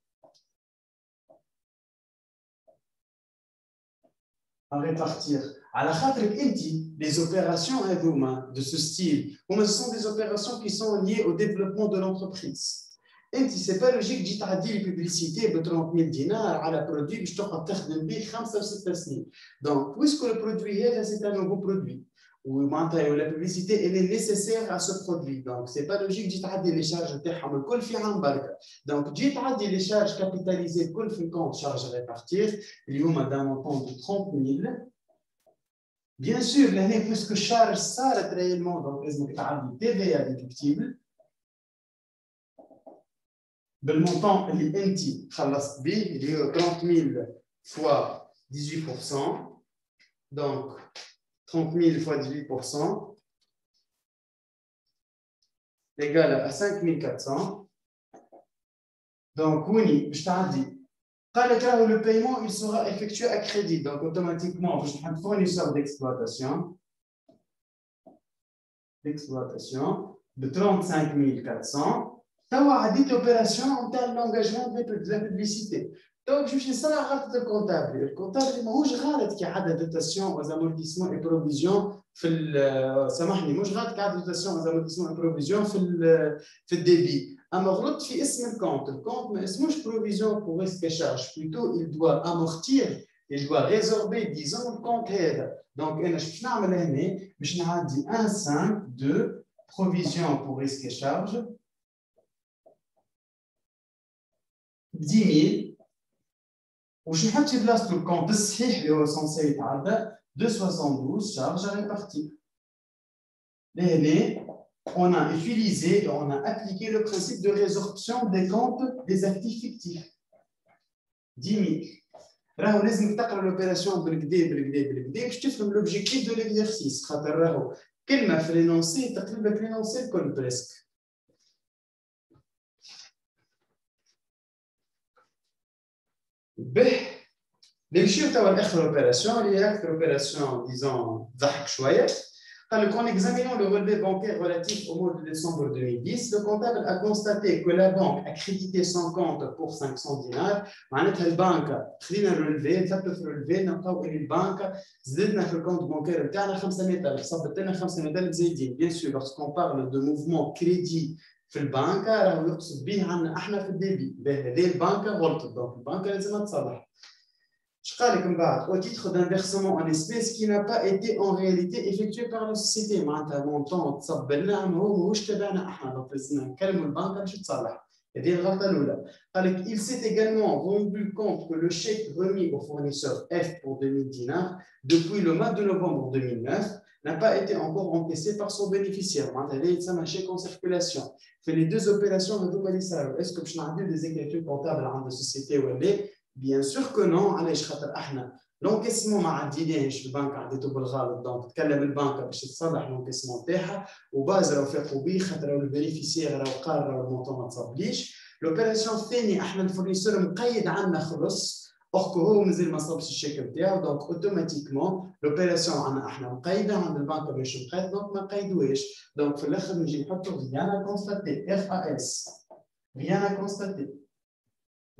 على خاطرك انت les opérations هذوما de ce style هما ce sont des opérations qui sont liées au développement de l'entreprise. انت سي با لوجيك تجي تعدي لي بوبليسيتي ب 30 000 دينار على برودوي باش تقعد تخدم به 5 و 6 سنين. دونك بويسكو البرودوي هذا سي ان نوفو برودوي ومعناتها لا بوبليسيتي اللي نيسيسير ا سو برودوي. دونك سي با لوجيك تجي تعدي لي شارج نتاعهم الكل في عام بركه. دونك تجي تعدي لي شارج كابيتاليزي الكل في الكونت شارج ريبارتير اللي هما دان مونطون دو 30 000. بيان سور لهنا بويسكو الشارج صارت ريالمون دونك لازمك تعدي تي في ا ديدكتيبل بالمونطون اللي انت خلصت به اللي هو 30 000 فوا 18%. دونك 30 000 فوا 18% égale à 5400. دونك ويني باش تعدي قال لك راهو لو بايمون il sera effectué à crédit. donc automatiquement باش نحط fournisseur d'exploitation ب 35400 توا عديت لوبيراسيون نتاع لونجاجمون دو لا بوبليسيتي. توا باش نمشي نصلح غلطه الكونتابل. الكونتابل ماهوش غلط كي عدى دوتاسيون وزامورتيسمون اي بروفيزيون سامحني مش غلط كارت روتاسيون زي ما اسمه بروفيزيون في الديبي اما غلط في اسم الكونت ما اسموش بروفيزيون بور ريسك شارج بلوتو il doit amortir il doit résorber disons الكونت هذا دونك انا باش نعمل هنا باش نعدي 1.5 de provision pour risque et charge 10 000 وش نحط في بلاصتو الكونت الصحيح اللي هو سونسي يتعدى 272 charges à répartir. On a utilisé, on a appliqué le principe de résorption des comptes des actifs fictifs. 10 000. راهو لازم تقرا l'opération بالكدا باش تفهم l'objectif de l'exercice. خاطر راهو كلمه في لينونسي تقريبا لينونسي الكل بريسك. به نمشيو توا لاخر اوبيراسيون اللي هي اكثر اوبيراسيون ديزون ضحك شويه. قال لك en examinant le relevé bancaire relatif au mois de décembre 2010, le comptable a constaté que la banque a crédité son compte pour 500 dinars. معناتها البنك خلينا الرولفي ثبتوا في الرولفي نلقاو ان البنك زدنا في الكونت بانكير نتاعنا 500000 صبت لنا 500000 زايدين. بيان سور lorsqu'on parle de mouvement crédit في البنك راهو يقصد به عنا احنا في الديبي. هذه البنك غلطت دونك البنك لازم تصلح. Je قال لك من بعد au titre d'un versement en espèces qui n'a pas été en réalité effectué par la société معناتها مونطون تصب لنا هو ماهوش تبعنا احنا دونك لازمنا نكلموا البنك باش تصلح. هذه الغلطه الاولى. قال لك il s'est également rendu compte que le chèque remis au fournisseur F pour 2000 dinars depuis le mois de novembre 2009 n'a pas été encore encaissé par son bénéficiaire. معناتها هذا يتسمى chèque en circulation. في les deux opérations هذوما اللي صاروا est-ce que باش نعديو des écritures comptables عند السوسيتي ولا Bien sûr que non, علاش خاطر احنا لونكيسمون ما عديناهش البنك عديته بالغلط دونك تكلم البنك باش تصلح لونكيسمون تاعها وباز راهو فاقوا بيه خاطر الفيريفيسيير راهو قرر المونطون ما تصبليش. لوبيراسيون الثاني احنا الفورنيسور مقيد عندنا خلص اوركو هو مازال ما صابش الشيك نتاعو دونك اوتوماتيكمون لوبيراسيون عندنا احنا مقيده عند البنك باش مقيد دونك ما قيدوهاش دونك في الاخر نجي نحطوا ريان كونستاتي اف ا اس ريان كونستاتي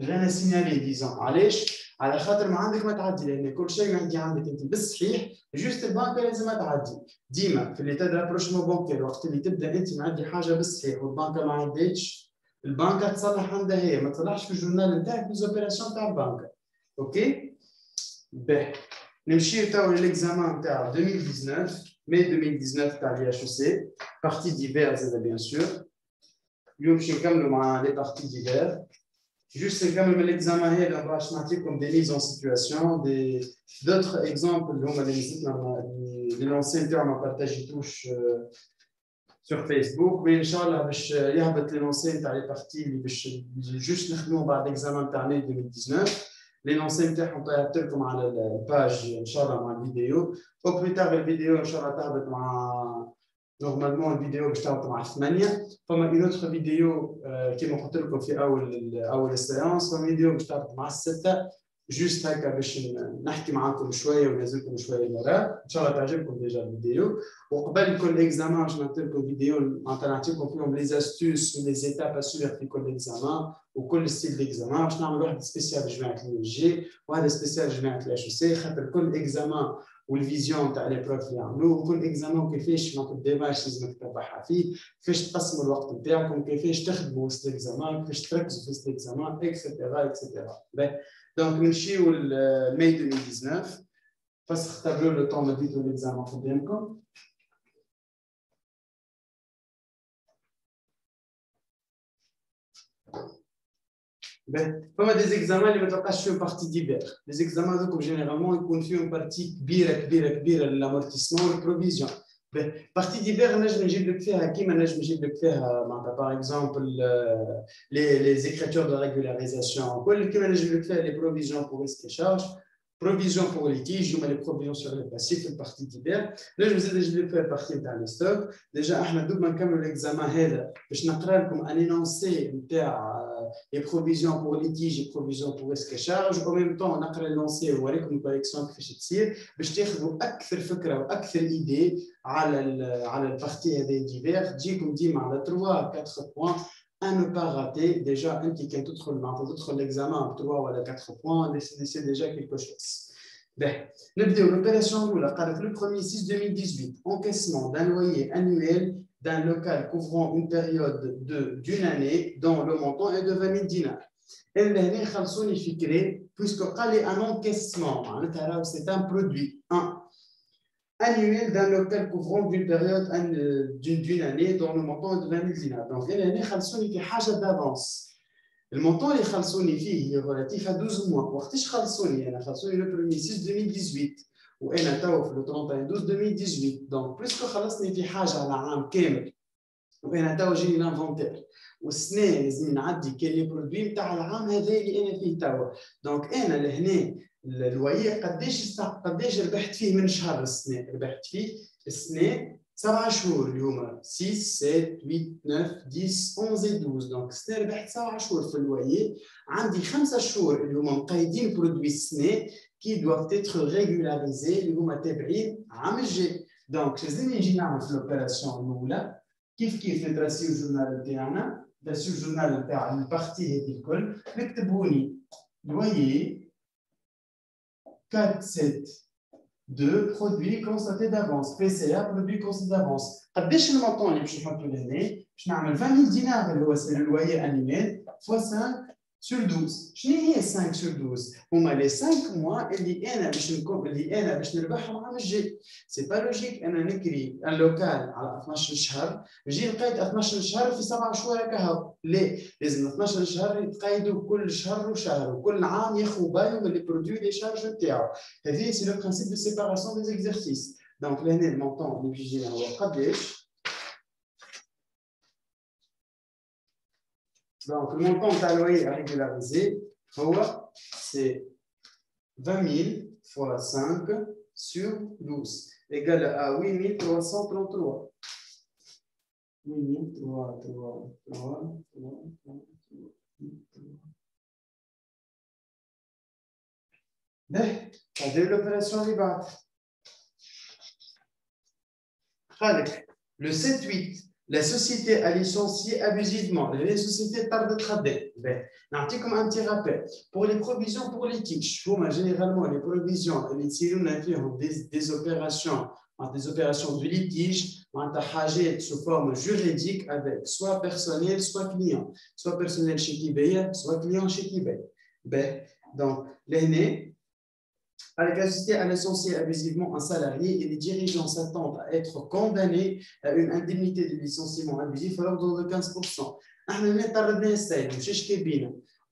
ريان سينالي ديزون علاش؟ على خاطر ما عندك ما تعدي لان كل شيء عندي عندك انت بالصحيح جوست البنك لازم تعدي ديما في ليتا دابروشمون بانكير وقت اللي تبدا انت معدي حاجه بالصحيح والبنك ما عدتش البنك تصلح عندها هي ما تصلحش في الجورنال نتاعك في زوبيراسيون تاع البنك اوكي باهي نمشيو توا ليكزامان نتاع 2019 مي 2019 تاع لي اتش سي بارتي ديفير زاد بيان سور اليوم باش نكملوا مع لي بارتي ديفير. Juste quand même l'examen, on va acheter comme des mises en situation, d'autres exemples, les lancers on a partagé tous sur Facebook, mais Inch'Allah, il y a les lancers dans les parties, juste nous بعد l'examen de l'année 2019. Les lancers on peut être comme à la page, Inch'Allah, ma vidéo. Au plus tard, la vidéo, Inch'Allah, تهبط مع Normalement, une vidéo que je t'ai مع 8 فما une autre vidéo كيما قلت لكم في اول séance فما فيديو باش تعرض مع 6 جوست هكا باش نحكي معاكم شويه وننزلكم شويه المرات ان شاء الله تعجبكم ديجا الفيديو. وقبل كل اكزامان باش نعطي لكم فيديو معناتها نعطيكم فيهم لي استوس ولي زيتاب اسوير في كل اكزامان وكل ستيل ديكزامان باش نعمل واحد سبيسيال جماعه الجي وهذا سبيسيال جماعه الاتش سي خاطر كل اكزامان والفيزيون تاع لي بروف اللي عملوه وكل اكزامان كيفاش معناتها الديماج لازم تتبعها فيه كيفاش تقسموا الوقت نتاعكم كيفاش تخدموا وسط الاكزامان كيفاش تركزوا في وسط الاكزامان اكسيتيرا اكسيتيرا. دونك نمشيو لماي 2019 فاش تابلو لو طون دو فيديو ليكزامان قدامكم. فما دي زيكزامان اللي ما تلقاش فيهم بارتي ديفير. لي زيكزامان هذوك جينيرالمون يكون فيهم بارتي كبيره للامورتيسمون والبروفيزيون. بارتي ديفير نجم نجيب لك فيها كيما نجم نجيب لك فيها معناتها باغ اكزومبل لي زيكريتور دو ريغولاريزاسيون كل كيما نجم لك فيها لي بروفيزيون بور ريسك شارج provision pour litige هما les provisions sur les passifs في partie divers. نجم زاد نجيب لك فيها البارتي نتاع لي ستوك. ديجا احنا دوب ما نكملوا الاكزامان هذا باش نقرا لكم ان انونسي نتاع les provisions pour litige et provisions pour risque et charge. En même temps, on a créé l'ensemble ونوريكم الكوليكسيون كيفاش تصير باش تاخذوا اكثر فكره واكثر ايدي على البارتي هذه ديفير تجيكم ديما على 3 4 بوين à ne pas rater. Déjà, un qui tient tout l'examen, 3 ou 4 points, c'est déjà quelque chose. L'opération le 1er 6 2018, encaissement d'un loyer annuel d'un local couvrant une période d'une année dont le montant est de 20 000 dinars. Et là, خلصوني فكرة puisque قال لي un encaissement, c'est un produit annuel d'un local couvrant d'une période d'une année dont le montant est de 20 000 dinars. Donc là, خلصوني في حاجة d'avance. Le montant اللي خلصوني فيه est relatif à 12 mois. وقتاش خلصوني؟ أنا خلصوني le 1er 6 2018 وأنا تو في le 31 12 2018. Donc puisque خلصني في حاجة على عام كامل وانا تو جيني لانفونتير والسنه لازم نعدي كان لي برودوي نتاع العام هذا اللي انا فيه توا. دونك انا لهنا الوية قداش ربحت فيه من شهر السنه؟ ربحت فيه السنه 7 شهور اللي هما 6 7 8 9 10 11 12. دونك السنه ربحت 7 شهور في الوية. عندي 5 شهور اللي هما مقيدين برودوي السنه كي دوف اتر ريغولاريزي اللي هما تابعين عام الجاي. دونك لازم نجي نعمل في لوبيراسيون الاولى كيف نتراسيو الجورنال تاعنا نتراسيو الجورنال تاع البارتي هذه الكل نكتبوني لويي 472 برودوي كونستاتي دافونس بي سي ا برودوي كونستاتي دافونس. قداش المونطون اللي باش نحطو لهنا؟ باش نعمل 20 000 دينار اللي هو الويي انيمال فوا 5 sur 12. شنو هي 5 sur 12؟ هما لي 5 موا اللي انا باش نربحهم العام الجاي. سي با لوجيك انا نكري ان لوكال على 12 شهر نجي نقيد 12 شهر في 7 شهور هكا. ليه؟ لازم 12 شهر يتقيدوا كل شهر وشهر وكل عام ياخذوا بالهم من لي برودوي لي شارج نتاعو. هذه سي لو برانسيب دو سيباراسيون دي زيكزارسيس. دونك لهنا المونطون اللي بيجي هو قداش؟ Donc, le montant de loyer à régulariser, c'est 20 000 fois 5 sur 12, égale à 8 333. 8 333. C'est l'opération riba. Le 7-8. La société a licencié abusivement. Les sociétés tardent de trader. Comme un petit rappel. Pour les provisions pour les tiches, généralement, les provisions, des opérations de litige, sous forme juridique avec soit personnel, soit client. Soit personnel chez Kibé, soit client chez Kibé. Donc, l'année. La société a licencié abusivement un salarié et les dirigeants s'attendent à être condamnés à une indemnité de licenciement abusif à l'ordre de 15%.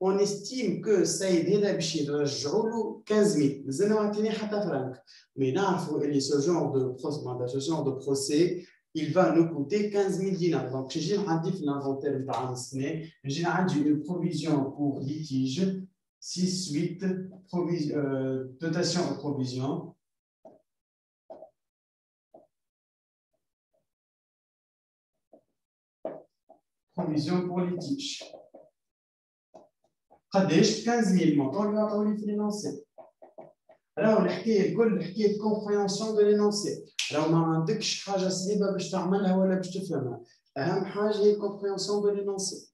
On estime que Saïd Hedabchi doit jouer 15 000. Mais ce genre de procès, il va nous coûter 15 000 dinars. Donc, j'ai l'inventaire j'ai une provision pour litige. 6-8, dotation aux provisions. Provision pour litige. قداش 15 000 montant اللي عطاو لي في لينونسي. راهو الحكايه الكل حكايه كومبريونسيون دو لينونسي. راهو ما عندكش حاجه صعيبه باش تعملها ولا باش تفهمها. اهم حاجه هي كومبريونسيون دو لينونسي.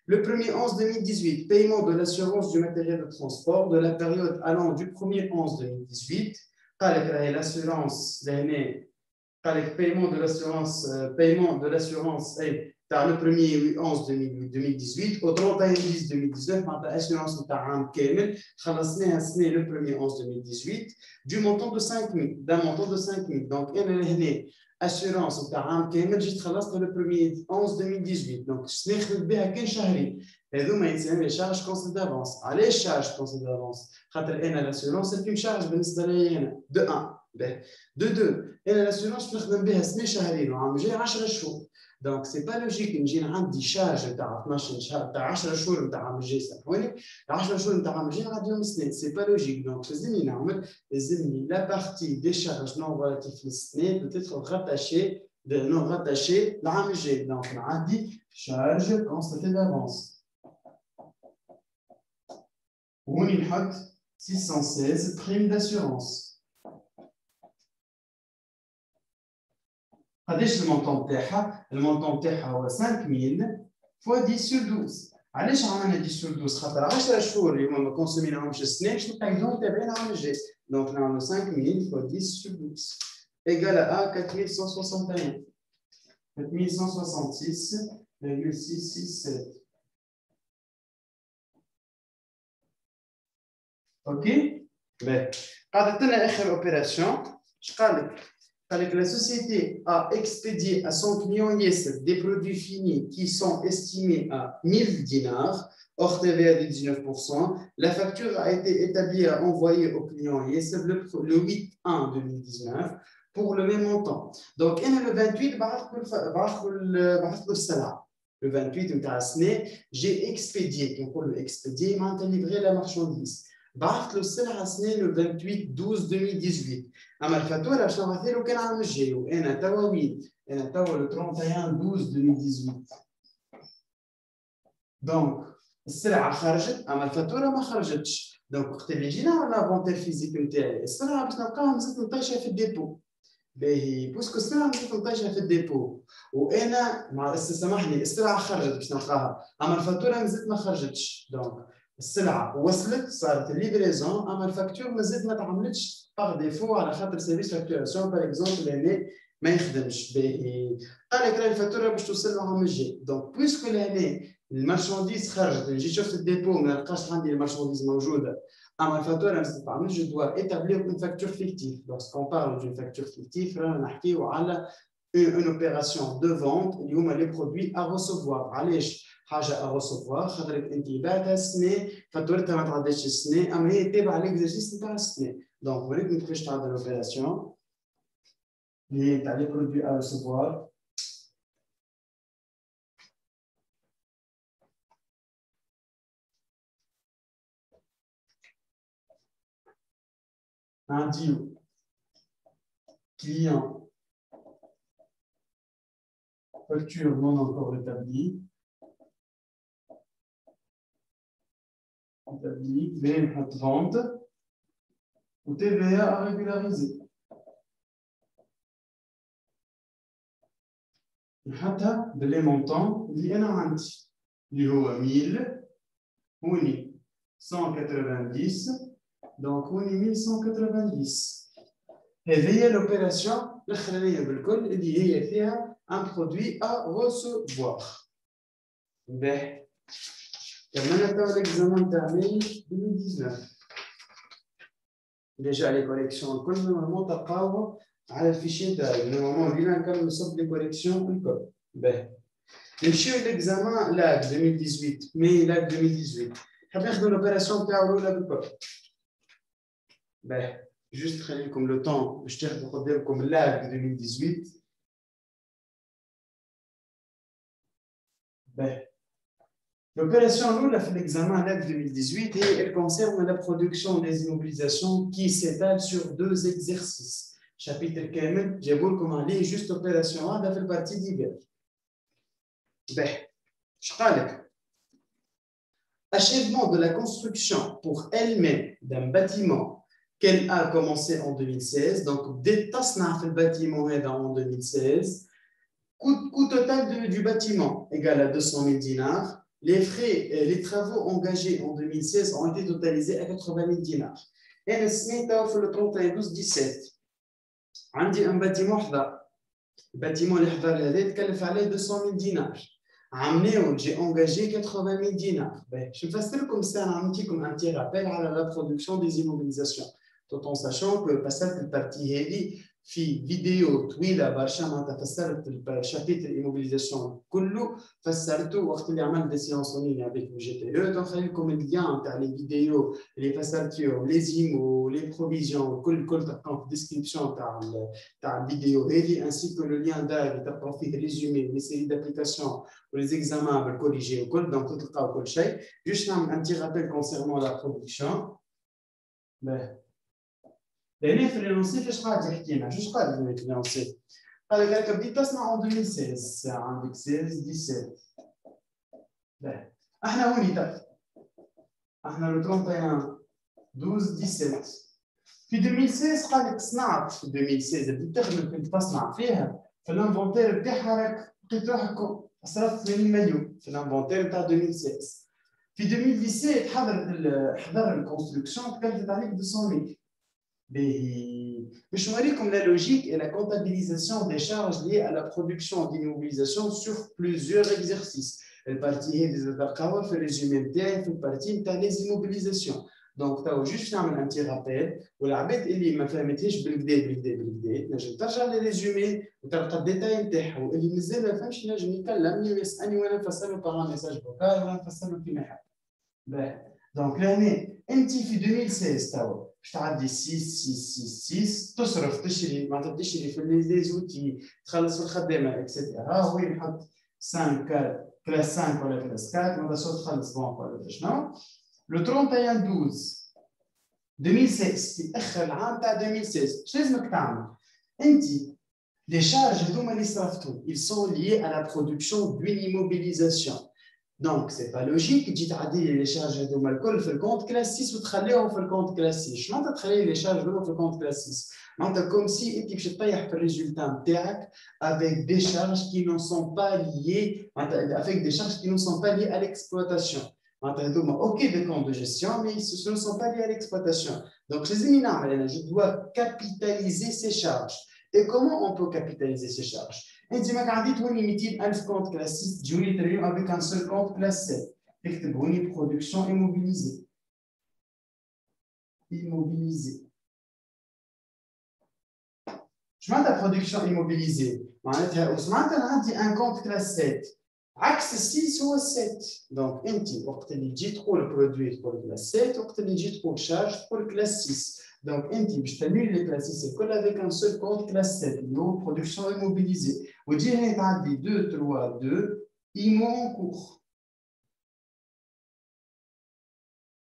Le 1er 11 2018, paiement de l'assurance du matériel de transport de la période allant du 1er 11 2018, l'assurance, paiement de l'assurance dans le 1er 11 2018 au 31 10 2019, l'assurance de Taram Kemel, le 1er 11 2018, du montant de 5 000, d'un montant de 5 000. Donc, assurance تاع كامل جيت خلصت le 1er 11 2018. Donc ناخذ بها كان شهرين. هذوما يتسمى شارج كونسي دافونس. علاش شارج كونسي دافونس؟ خاطر انا لاسيورونس سيتي شارج بالنسبه لي انا دو 1. دو 2 انا لاسيورونس نخدم بها سنه شهرين وعام جاي 10 شهور. دونك سي با لوجيك نجي عندي شارج تاع 12 شهر تاع 10 شهور نتاع عام الجاي سامحوني 10 شهور نتاع عام الجاي نعديهم سنين سي با لوجيك. دونك لازمني نعمل لا بارتي دي شارج نون ريلاتيف للسنين بتيتر راتاشي لعام الجاي. دونك نعدي شارج كونستاتي دافونس وهوني نحط 616 بريم داسيورونس. قداش المونطون تاعها؟ المونطون تاعها هو 5000 fois 10 sur 12. علاش عملنا 10 sur 12 خاطر 10 شهور اللي هما ما كونسوميناهمش السنه باش نقيدهم تابعين عام الجاي دونك نعملوا 5000 fois 10 sur 12 égale à 4161 4166,667 ok mais قاعدة لنا اخر اوبيراسيون اش قال لك que la société a expédié à son client Yesef des produits finis qui sont estimés à 1000 dinars, hors TVA de 19%. La facture a été établie à envoyer au client Yesef le 8/1/2019 pour le même montant. Donc, le 28, le 28, j'ai expédié. Donc, le expédié m'a livré la marchandise. بعثت له السلعه سنه le 28/12/2018 اما الفاتوره باش نبعثها له كان عام الجاي وانا توا وين انا توا le 31/12/2018 دونك السلعه خرجت اما الفاتوره ما خرجتش دونك وقت اللي جينا على لافونتير فيزيك نتاعي السلعه باش نلقاها مازالت نطيشها في الديبو باهي بوسكو السلعه مازالت نطيشها في الديبو وانا مع سامحني السلعه خرجت باش نلقاها اما الفاتوره مازالت ما خرجتش دونك السلعه وصلت صارت الليفريزون اما الفاكتور مازال ما تعملتش باغ ديفو على خاطر سيرفيس فاكتوراسيون باغ اكزومبل هنا ما يخدمش باهي قال لك راهي الفاتوره باش توصل لهم الجاي دونك بويسكو لهنا المارشانديز خرجت نجي شفت الديبو ما نلقاش عندي المارشانديز موجوده اما الفاتوره ما تعملش جو دوا établir une facture fictive lorsqu'on parle d'une facture fictive رانا نحكيو على une opération de vente اللي هما لي برودوي à recevoir علاش حاجه à recevoir خاطرك انت بعتها السنه فاتورتها ما تعداش السنه اما هي تابعه ليكزيرسيس نتاع السنه دونك ولكن كيفاش تعدل الاوبيراسيون اللي هي تاع لي برودوي à recevoir عندي client facture non encore établie بين حط vente و TVA à régulariser نحطها باللي مونطون اللي انا عندي اللي هو 1000 هوني 190 دونك هوني 1190 هذه هي لوبيراسيون الاخرانيه بالكل اللي هي فيها ان برودوي ا ريسيفوار باهي كملنا توا ليكزامان تاع ماي 2019 ديجا لي كوليكسيون الكل نورمالمون تلقاوه على الفيشي تاعي نورمالمون ولينا نكمل نصب لي كوليكسيون الكل باهي نمشيو ليكزامان لاك 2018 ماي لاك 2018 نحب ناخذ لوبيراسيون تاعو الاولى بالكل باهي جوست خلي لكم لو طون باش تاخذوا قدامكم لاك 2018 باهي l'opération Lula fait l'examen LAC 2018 et elle concerne la production des immobilisations qui s'étale sur 2 exercices. Chapitre Kamel, j'ai voulu commander juste opération A dans la partie d'hiver. Achèvement de la construction pour elle-même d'un bâtiment qu'elle a commencé en 2016. Donc, détassement le bâtiment en 2016. Coût total du bâtiment égal à 200 000 dinars. Les frais, les travaux engagés en 2016 ont été totalisés à 80 000 dinars. Et le SMIC offre le 31/12/17. عندي un bâtiment حضر. الباتيمون اللي حضر هذا تكلف عليه 200 000 دينار. عملناه j'ai engagé 80 000 dinars. Je vais faire comme ça, un petit rappel à la production des immobilisations. Tout en sachant que cette partie في فيديو طويله برشا معناتها فسرت الشابيتر ايموبيليزاسيون كله فسرته وقت اللي عملت دي سيونس اون لين افيك جي تي او دونك نخلي لكم اللين تاع لي فيديو اللي فسرتيهم لي زيمو لي بروفيزيون كل تلقاو في الديسكريبسيون تاع الفيديو هذه انسي كو لو لين داير تلقاو فيه ريزومي لي سيري دابليكاسيون ولي زيكزامان بالكوريجي وكل دونك تلقاو كل شيء جوست نعمل ان تي رابيل كونسيرنون لا برودكسيون لأن في الرينونسي فاش قاعد يحكي لنا جوج قاعد في الرينونسي قال لك بديت تصنع en 2016 عندك 16 17 احنا وين تحت احنا لو 31 12 17 في 2016 قال لك صنعت في 2016 بديت تخدم كنت تصنع فيها في الانفونتير بتاعها راك لقيت روحك صرفت 80 مليون في الانفونتير بتاع 2016 في 2017 حضر الكونستركسيون تكلفت عليك 200,000. Je vais vous montrer la logique et la comptabilisation des charges liées à la production d'immobilisation sur plusieurs exercices. La partie des intercalaires fait résumer la partie des immobilisations. Donc, tu as juste fait un petit rappel. Ou la bête, il m'a fait mettre بالكدا. Je ترجع les résumés وتلقى الديتاي نتاعها. اللي مازال ما فهمش نجم يكلمني ويسالني وانا نفسر له par un message vocal ولا نفسر له في حاجه. Donc l'année انت في 2016 توا باش تعدي 6 6 6 6 تصرف تشري معناتها تشري في لي زوتي تخلص في الخدامه اكسيتيرا وين نحط 5 كلاس 5 ولا كلاس 4 معناتها شو تخلص بنك ولا شنو لو 31 12 2016 تاخر العام تاع 2016 اش لازمك تعمل انت لي شارج هذوما اللي صرفتهم ils sont liés à la production d'une immobilisation. Donc, ce n'est pas logique. Tu as dit les charges de Malcolm fait le compte classe 6 ou tu fait le compte classe 6. Je vais les charges de le compte classe 6. C'est comme si tu payes le résultat avec des charges qui ne sont pas liées, avec des charges qui ne sont pas liées à l'exploitation. OK, des comptes de gestion, mais ils ne sont pas liés à l'exploitation. Donc, je dois capitaliser ces charges. Et comment on peut capitaliser ces charges? انت ما قاعدين توني 200,000 كونت كلاس 6 تجوني تريو افيك ان سول كونت كلاس 7 تكتبوني برودكسيون ايموبيليزي معناتها برودكسيون ايموبيليزي معناتها واش معناتها انا عندي ان كونت كلاس 7 عكس 6 هو 7 دونك انت وقت اللي تجي تقول برودوي تقول كلاس 7 وقت اللي تجي تقول شارج تقول كلاس 6 Donc, tu t'annules les classes 6 avec un seul compte classe 7, production immobilisée. Vous direz, 2, 3, 2, IMO en cours.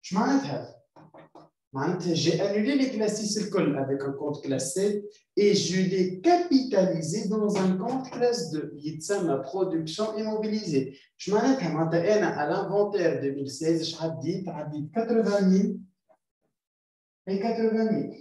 Je j'ai annulé les classes 6 avec un compte classe 7 et je l'ai capitalisé dans un compte classe 2. C'est ma production immobilisée. Je à l'inventaire 2016, je dis 80 000. Et 80 000.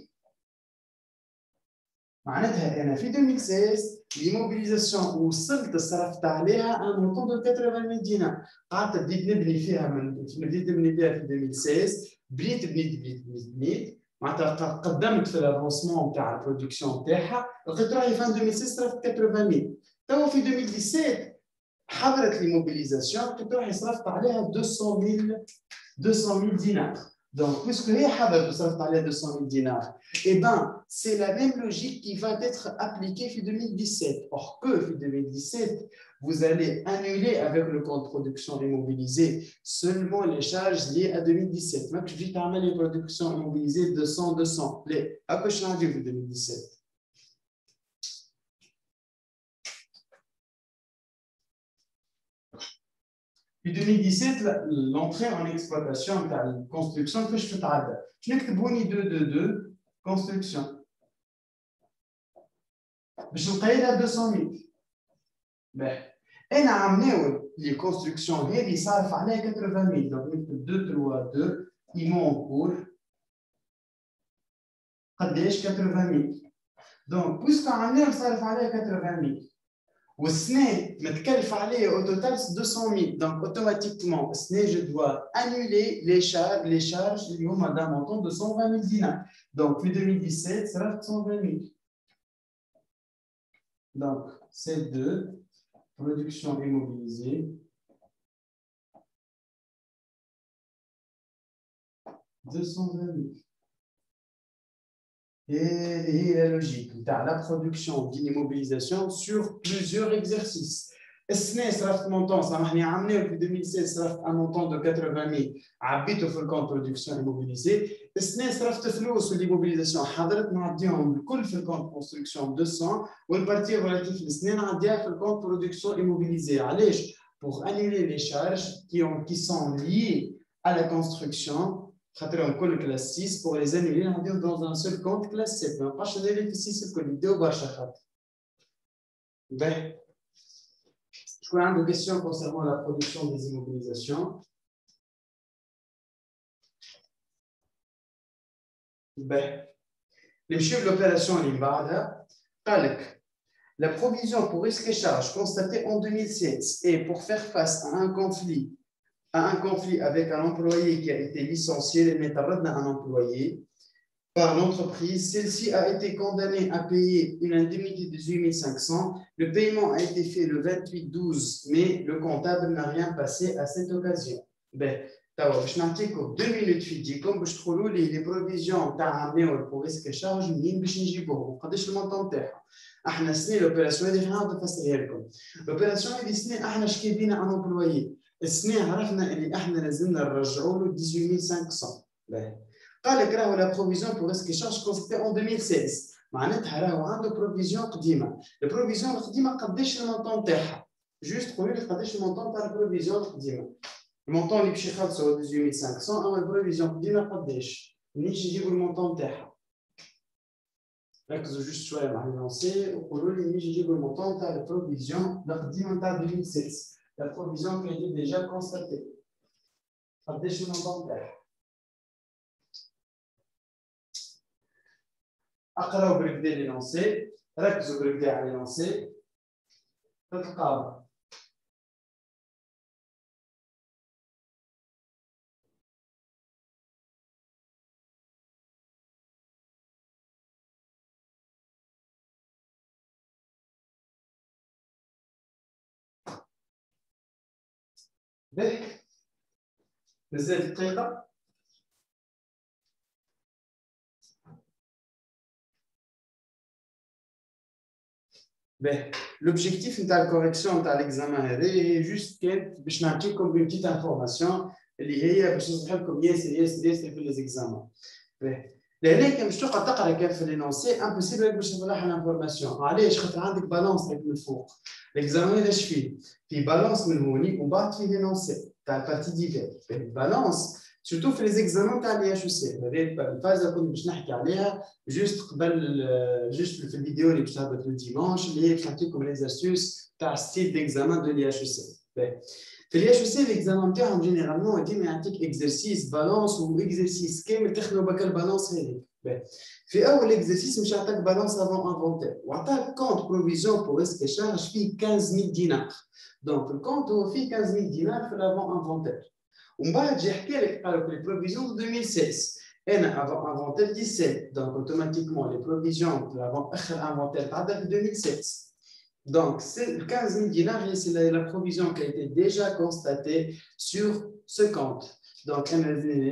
معناتها أنا في 2016 l'immobilisation وصلت صرفت عليها un montant de 80 000 دينار. قعدت بديت نبني فيها بديت نبني فيها في 2016 بنيت معناتها قدمت في الافونسمون نتاع البرودكسيون نتاعها لقيت روحي في 2016 صرفت 80 000. توا في 2017 حضرت l'immobilisation لقيت روحي صرفت عليها 200 000 دينار. Donc, puisque les Habab savent parler de 200 000 dinars, eh bien, c'est la même logique qui va être appliquée en 2017. Or que en 2017, vous allez annuler avec le compte production immobilisé seulement les charges liées à 2017. Moi, je dis que les productions immobilisées 200. Les accouchements de 2017. Puis 2017, l'entrée en exploitation de la construction que je fais tarder. Je n'ai que boni 2, construction. Je vais payer à 200 000. Ben, et on a amené les constructions, et ça a fait 80 000. Donc, 2, 3, 2, ils m'ont en cours. 80 000. Donc, puisqu'on a amené, ça a fait 80 000. والسنة متكلف عليه au total 200 000 donc automatiquement السنة je dois annuler les charges اللي هما d'un montant de 120 000 dinars donc في 2017 صرفت 120 000 donc c'est de production immobilisée 220 000 et la logique la production d'une immobilisation sur plusieurs exercices. السنة صرفت montant سامحني عاملين في 2016 صرفت un montant de 80 000 عبيته في الكونت برودكسيون immobilisée. السنة صرفت فلوس والإيموبيليزاسيون حضرت نعديهم الكل في الكونت كونستركسيون 200 والبارتي ريلاتيف للسنة نعديها في الكونت برودكسيون immobilisée. علاش؟ pour annuler les charges qui sont liées à la construction. كل classe 6 pour les annuler dans un seul compte classe 7. ما نبقاش ندير في 6 الكل يديو برشا خاطر. باهي. شكون عنده question concernant la production des immobilisations? باهي. نمشيو للopération اللي من بعدها. قال لك la provision pour risques et charges constatée en 2016 et pour faire face à un conflit a un conflit avec un employé qui a été licencié, les méthodes d'un employé par l'entreprise, celle-ci a été condamnée à payer une indemnité de 18 500. Le paiement a été fait le 28/12, mais le comptable n'a rien passé à cette occasion. Ben, باش نعطيكم 2 minutes في يديكم باش تقولوا لي لي بروفيزيون تاع عامل بو ريسك شارج منين باش نجيبوهم قداش المونطون تاعها. احنا سنه لوبيراسيون هذه نعاود نفسرها لكم. لوبيراسيون هذه سنه احنا شكيبينا ان امبلويي، السنه عرفنا اللي احنا لازمنا نرجعوا له 18 500. قال لك راهو لا بروفيزيون بو ريسك شارج كونستي اون 2016، معناتها راهو عنده بروفيزيون قديمه. البروفيزيون القديمه قداش المونطون تاعها؟ جوست قولوا لي قداش المونطون تاع البروفيزيون القديمه. المونطون اللي باش يخلصوا 18500 اما البروفيزيون قديمه قداش؟ منيش نجيبوا المونطون تاعها؟ ركزوا جوست شويه مع لونسي وقولوا لي منيش نجيبوا المونطون تاع البروفيزيون القديمه تاع 2016. لا بروفيزيون كي était déjà constatée. قداش المونطون تاعها؟ اقراو بالكدا لي لونسي، ركزوا بالكدا على لي لونسي تلقاو به مازال دقيقة. به l'objectif نتاع الكوريكسيون نتاع ليكزامان هذا هي جوست كانت باش نعطيكم اون بيتيت انفورماسيون اللي هي باش نوضح لكم ياسر في لي زيكزامان. به لهنا كان باش تبقى تقرا كان في لينونسي امبوسيبل باش توضح الانفورماسيون. علاش؟ خاطر عندك بالونس هيك من الفوق. ليكزامان هذا اش فيه؟ فيه بالونس من هوني ومن بعد فيه لينونسي تاع البارتي ديفير. البالونس سورتو في لي زيكزامان تاع لي اتش سي، هذه الفاز كنت باش نحكي عليها جوست قبل جوست في الفيديو اللي باش تهبط الديمانش اللي هي باش نعطيكم ليزارسيوس تاع ستيل ديكزامان دو لي اتش سي. في لي اتش سي ليكزامان تاعهم جينيرالمون ديما يعطيك اكزرسيس بالونس واكزرسيس كامل تخدموا بك البالونس هذيك. في اول اكزرسيس مش عطاك بالونس افون انفونتير وعطاك كونت بروفيزيون بور ريسك شارج فيه 15000 دينار. دونك الكونت هو فيه 15000 دينار في الافون انفونتير. ومن بعد جا حكى لك قال لك لي بروفيزيون 2016 انا افون انفونتير 17 دونك اوتوماتيكمون لي بروفيزيون افون اخر انفونتير تعدى في 2016. Donc, 15 000 dinars, c'est la provision qui a été déjà constatée sur ce compte. Donc, je n'ai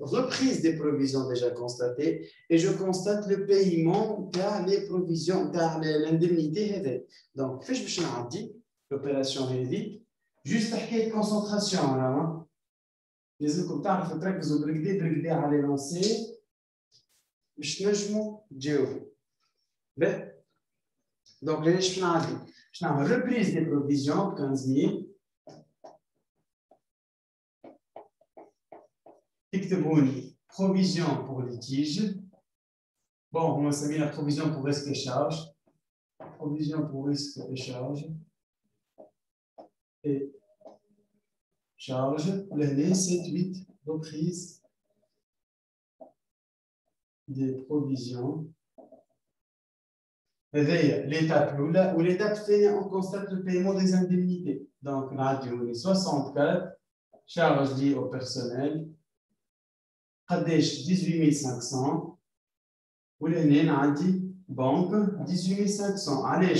reprise des provisions déjà constatées et je constate le paiement par les provisions, par l'indemnité. Donc, je vais l'opération heavy. Juste حكاية concentration là. لازمكم تعرفوا تركزوا بالكدا على لونسي باش تنجموا تجاوبوا. باهي. Donc, je vais une reprise des provisions, 15 000. Ticteboni, provision pour litige. Bon, on va s'amener la provision pour risque et charge. Provision pour risque et charge. Et charge. L'année 7-8, reprise des provisions. L'étape ou l'étape c'est on constate le paiement des indemnités. Donc, on a dit 64 charges liées au personnel, 18 500 ou l'année on a dit banque 18 500. Allez,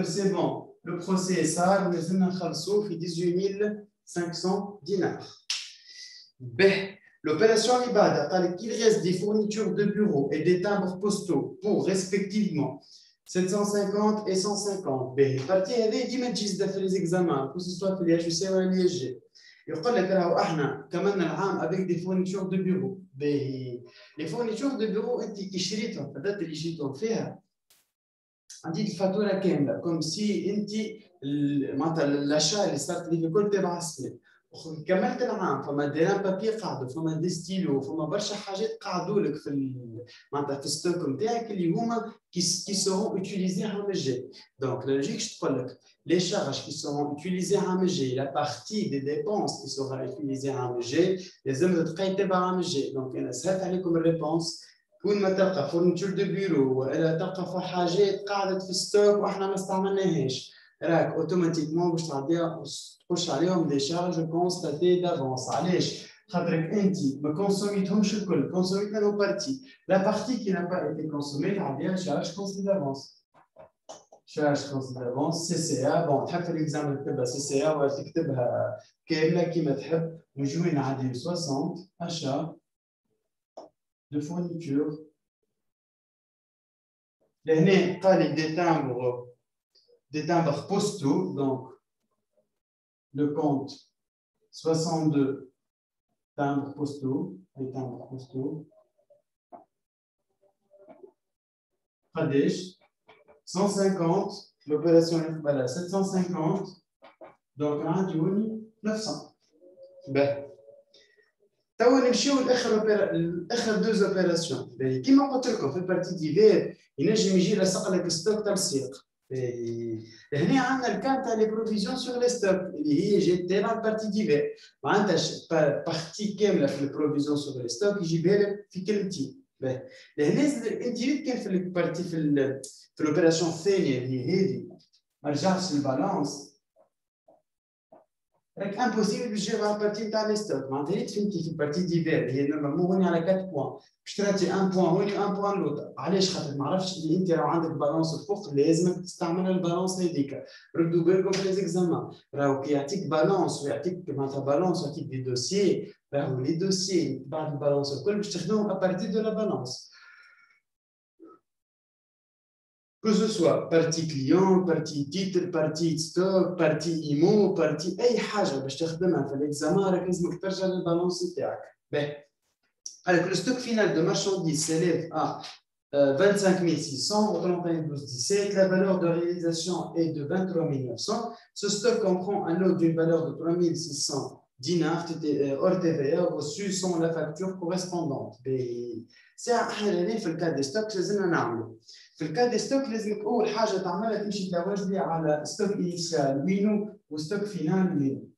c'est bon. Le procès est ça, nous avons fait 18 500 dinars. L'opération Ibada, il reste des fournitures de bureaux et des timbres postaux pour respectivement 750 et 150. Partie هذه ديما تجي في les examens, que ce soit في les HEC ou les ISG. يقول لك راهو احنا كملنا العام avec des fournitures de bureaux. Les fournitures de bureaux انت كي شريتهم في الدات اللي شريتهم فيها عندك الفاتوره كامله كوم سي انت معناتها الاشياء اللي صارت لي الكل تبع السنه. كملت العام فما ديران بابي قاعدوا فما دي ستيلو فما برشا حاجات قاعدوا لك في معناتها في الستوك نتاعك اللي هما كي سورون اوتيليزي عام الجاي. دونك لا لوجيك تقول لك لي شارج كي سورون اوتيليزي عام الجاي لا بارتي دي ديبونس كي سورون اوتيليزي عام الجاي لازم تبقى تبع عام الجاي. دونك انا سهلت عليكم الريبونس. كون ما تلقى فورنيتور دو بيرو ولا تلقى في حاجات قاعدة في الستوك واحنا ما استعملناهاش automatiquement تخش عليهم des charges constatées d'avance. علاش؟ خاطرك انت ما كونسوميتهمش الكل، كونسوميت منهم بارتي. La partie qui n'a pas été consommée تعديها charge constatée d'avance. charge constatée d'avance CCA. bon تحب في الاكزامان تكتبها CCA ولا تكتبها كامله كيما تحب. ونجيو نعديو 60 achats de fourniture. لهنا قال لك des timbres postaux, donc le compte 62 timbres postaux, les timbres postaux. Pradesh, 150, l'opération est voilà, 750, donc un jouni 900. Ben. توا نمشيو لاخر دوز اوبيراسيون. كيما قلت لكم في البارتي ديفير ينجم يجي لاصق لك ستوك تاع السيق. هنا عندنا الكان تاع لي بروفيزيون سور لي ستوك اللي هي جات تاع البارتي ديفير. معناتها بارتي كامله في البروفيزيون سور لي ستوك يجيبها لك في كلمتين. لهنا انت كان في البارتي في الاوبيراسيون الثانيه اللي هي هذه ما رجعتش للبالانس. راك امبوسيبل باش تجيب على البارتي تاع لي ستوك. معناتها اللي فهمتي في البارتي ديفير هي نورمالمون هوني على 4 بوان باش تراتي 1 بوان هوني 1 بوان لوطا. علاش؟ خاطر ما عرفتش اللي انت راه عندك بالانس الفوق لازمك تستعمل البالانس هذيك. ردوا بالكم في لي زيكزامان راهو كي يعطيك بالانس ويعطيك معناتها بالانس ويعطيك دي دوسيي راهو لي دوسيي بعد البالانس الكل باش تخدمهم ابارتي دو لا بالانس. Que ce soit partie client, partie titre, partie stock, partie IMO, partie أي حاجة باش تخدمها في الإكزامان راك لازمك ترجع للبالانس تاعك. باهي. Alors le stock final de marchandises s'élève à 25 600 au 31/12/17. La valeur de réalisation est de 23 900. Ce stock comprend un lot d'une valeur de 3 600 dinars hors TVA reçus sans la facture correspondante. C'est في الكاد دي ستوك لازمنا نعملوا. في الكاد دي ستوك لازمك اول حاجه تعملها تمشي تواجدي على ستوك انيشال وينو وستوك فينال وينو.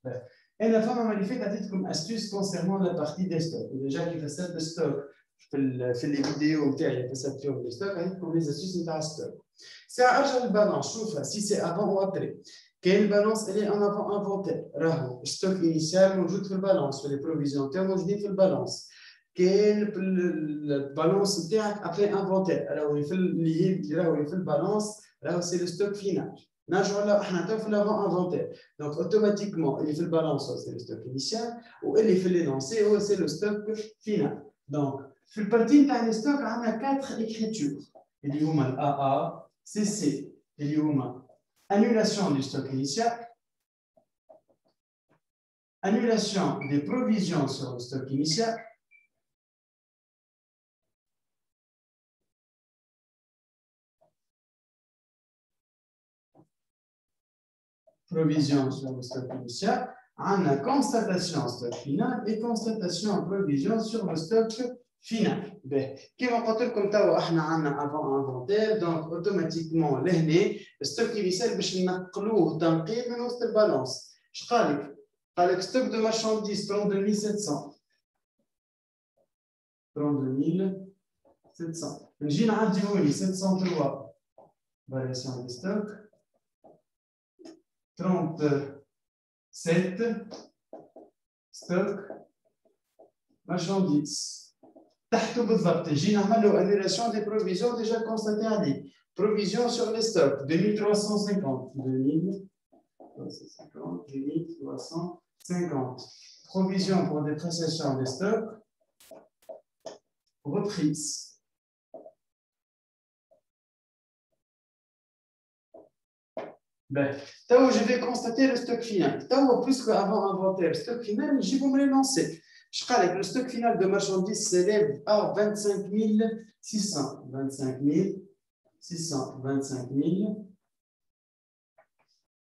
انا فما ماليفيت عطيتكم استوس كونسيرنون لا بارتي دي ستوك. ديجا كي فسرت ستوك في لي فيديو نتاعي فسرت فيهم لي ستوك عطيتكم لي استوس نتاع ستوك. ساعه ارجع للبالانس شوفها سي سي افون او ابري. كاين البالانس اللي ان افون انفونتير راهو ستوك انيشال موجود في البالانس في لي بروفيزيون تاعو موجودين في البالانس. كاين البالانس نتاعك ابري انفونتير راهو في اللي راهو في البالانس راهو سي لو ستوك فينال. نرجعوا لا احنا تو في لافون انفونتير دونك اوتوماتيكمون اللي في البالانس هو سي لو ستوك انيشال واللي في لينونسي هو سي لو ستوك فينال. دونك في البارتي نتاع لي ستوك عندنا 4 اكريتور اللي هما الا ا سي سي اللي هما annulation du stock initial, annulation des provisions sur le stock initial, provision sur le stock initial, on a constatation stock final et constatation provision sur le stock final. كما قلت لكم توا احنا عندنا افون انفونتير دونك اوتوماتيكمون لهنا الستوك انيشال باش نقلوه تنقيل من وسط البالانس. اش قال لك؟ قال لك ستوك دو مارشانديز 32700 32700 نجي نعديو لي 703 فارياسيون دي ستوك 37 ستوك مارشانديز تحته بالضبط نجي نعمل له annulation des provisions déjà constatées عليه. Provision sur les stocks 2350 provision pour dépréciation des stocks reprise. Ben, je vais constater le stock final. Plus qu'avant inventaire, le stock final, je vais me le lancer. Je crois que le stock final de marchandises s'élève à 25 600. 25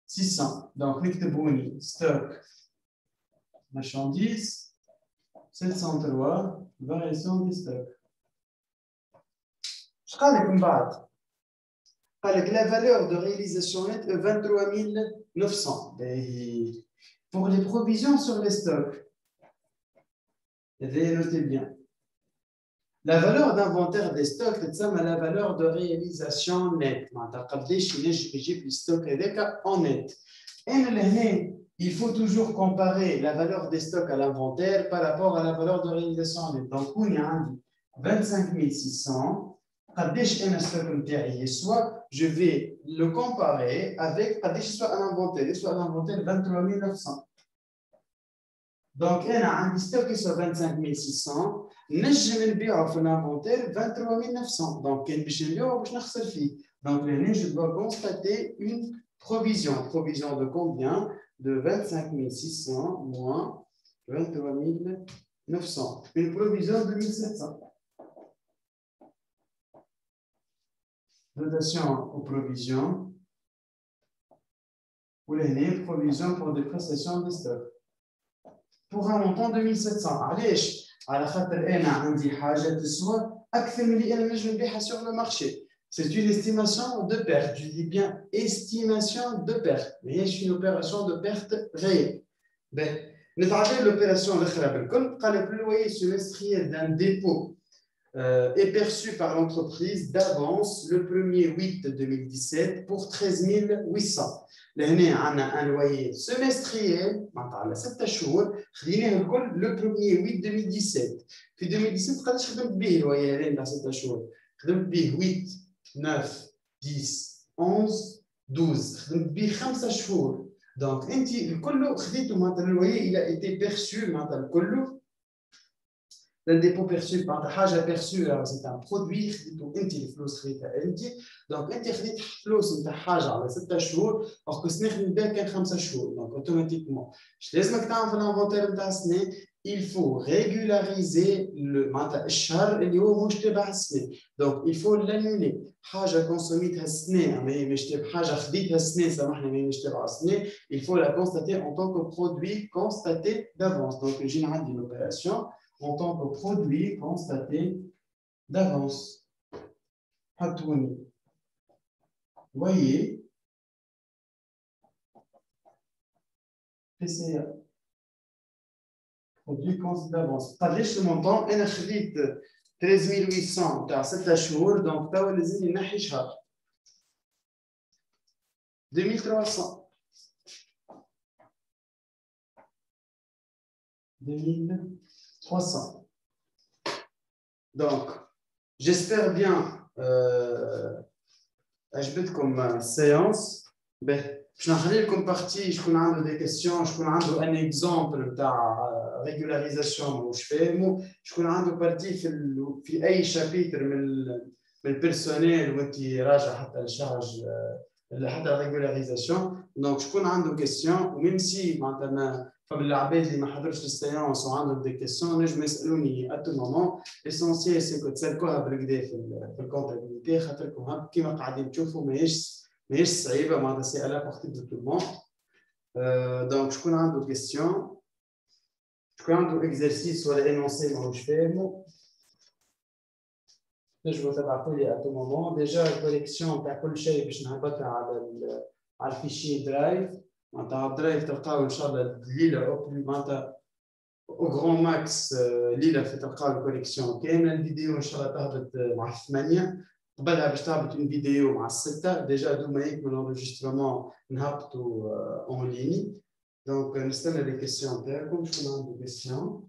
600. Donc, نكتبوني stock marchandises 703 variation des stocks. Je crois que من بعد قال la valeur de réalisation nette est 23 900. Pour les provisions sur les stocks, veuillez noter bien. La valeur d'inventaire des stocks, c'est la valeur de réalisation nette. En net. Et il faut toujours comparer la valeur des stocks à l'inventaire par rapport à la valeur de réalisation nette. Donc, on a 25 600. Soit je vais le comparer avec soit à l'inventaire 23 900. Donc, on a un stock sur 25 600. نجم نبيعه في l'inventaire 23 900. Donc, كان باش نبيعه باش نخسر فيه. Donc, je dois constater une provision. Provision de combien? De 25 600 moins 23 900. Une provision de 1700. Dotation aux provisions. Ou les provisions pour des prestations de stock. Pour un montant de 1700. علاش؟ على خاطر انا عندي حاجه تسوى اكثر من اللي انا نجم نبيعها sur le marché. C'est une estimation de perte. Je dis bien estimation de perte. Mais c'est une opération de perte réelle. Ben, نتعرض l'opération الاخرى بالكل. قال لك le loyer semestriel d'un dépôt est perçu par l'entreprise d'avance le 1er 8 2017 pour 13 800. لهنا عندنا un loyer semestriel على 6 شهور خليناه الكل le 1er 8 2017. في 2017 قداش خدمت به الويي هذا تاع 6 شهور؟ خدمت به 8 9 10 11 12 خدمت به 5 شهور. دونك انت الكل خديته معناتها الويي il a été perçu معناتها الكل. Le dépôt perçu par la حاجه perçue, c'est un produit خديتو انت الفلوس خديتها انت. دونك انت خديت فلوس نتاع حاجه على 6 شهور اور كنت نخدم بها كان 5 شهور. دونك اوتوماتيكمون اش لازمك تعمل في الانفونتير نتاع السنه؟ il faut régulariser معناتها الشهر اللي هو مش تبع السنه. دونك il faut l'annuler. حاجه كونسوميتها السنه ما هي مش تبع حاجه خديتها السنه سامحني ما هي مش تبع السنه. il faut la constater en tant que produit constaté d'avance. Donc نجي نعدي l'opération en tant que produit constaté d'avance. Voyez, PCA. Produit constaté d'avance. Par le montant, on a crédit 13 800 تاع 6 شهور. Donc, توا لازم نحي شهر 2300. 2300. Donc, j'espère bien أجبدكم séance. باش نخلي لكم بارتي شكون عنده دي كيسيون، شكون عنده ان اكزومبل نتاع ريغولاريزاسيون واش فاهمو، شكون عنده بارتي في اي شابيتر من البيرسونيل وانت راجع حتى الشارج حتى الريغولاريزاسيون. دونك شكون عنده كيسيون وميم سي معناتها فما العباد اللي ما حضرش السيونس وعندهم دي كيسيون نجم يسالوني ات مومون. ليسونسيال سي تسالكوها بالكدا في الكونتابيليتي خاطركم كيما قاعدين تشوفوا ماهيش صعيبه معناتها سي على بورتي دو تو المون. دونك شكون عنده كيسيون، شكون عنده اكزرسيس ولا انونسي ماهوش فاهمو تنجموا تبعثوا لي ات مومون. ديجا الكوليكسيون تاع كل شيء باش نهبطها على الفيشي درايف. معناتها الدرايف تلقاو ان شاء الله الليله معناتها او غران ماكس ليله تلقاو الكوليكسيون كامله. الفيديو ان شاء الله تهبط مع 8 قبلها باش تهبط اون فيديو مع 6 ديجا دوما يكمل الانجسترمون نهبطوا اون ليني. دونك نستنى لي كيسيون تاعكم. شكون عنده كيسيون؟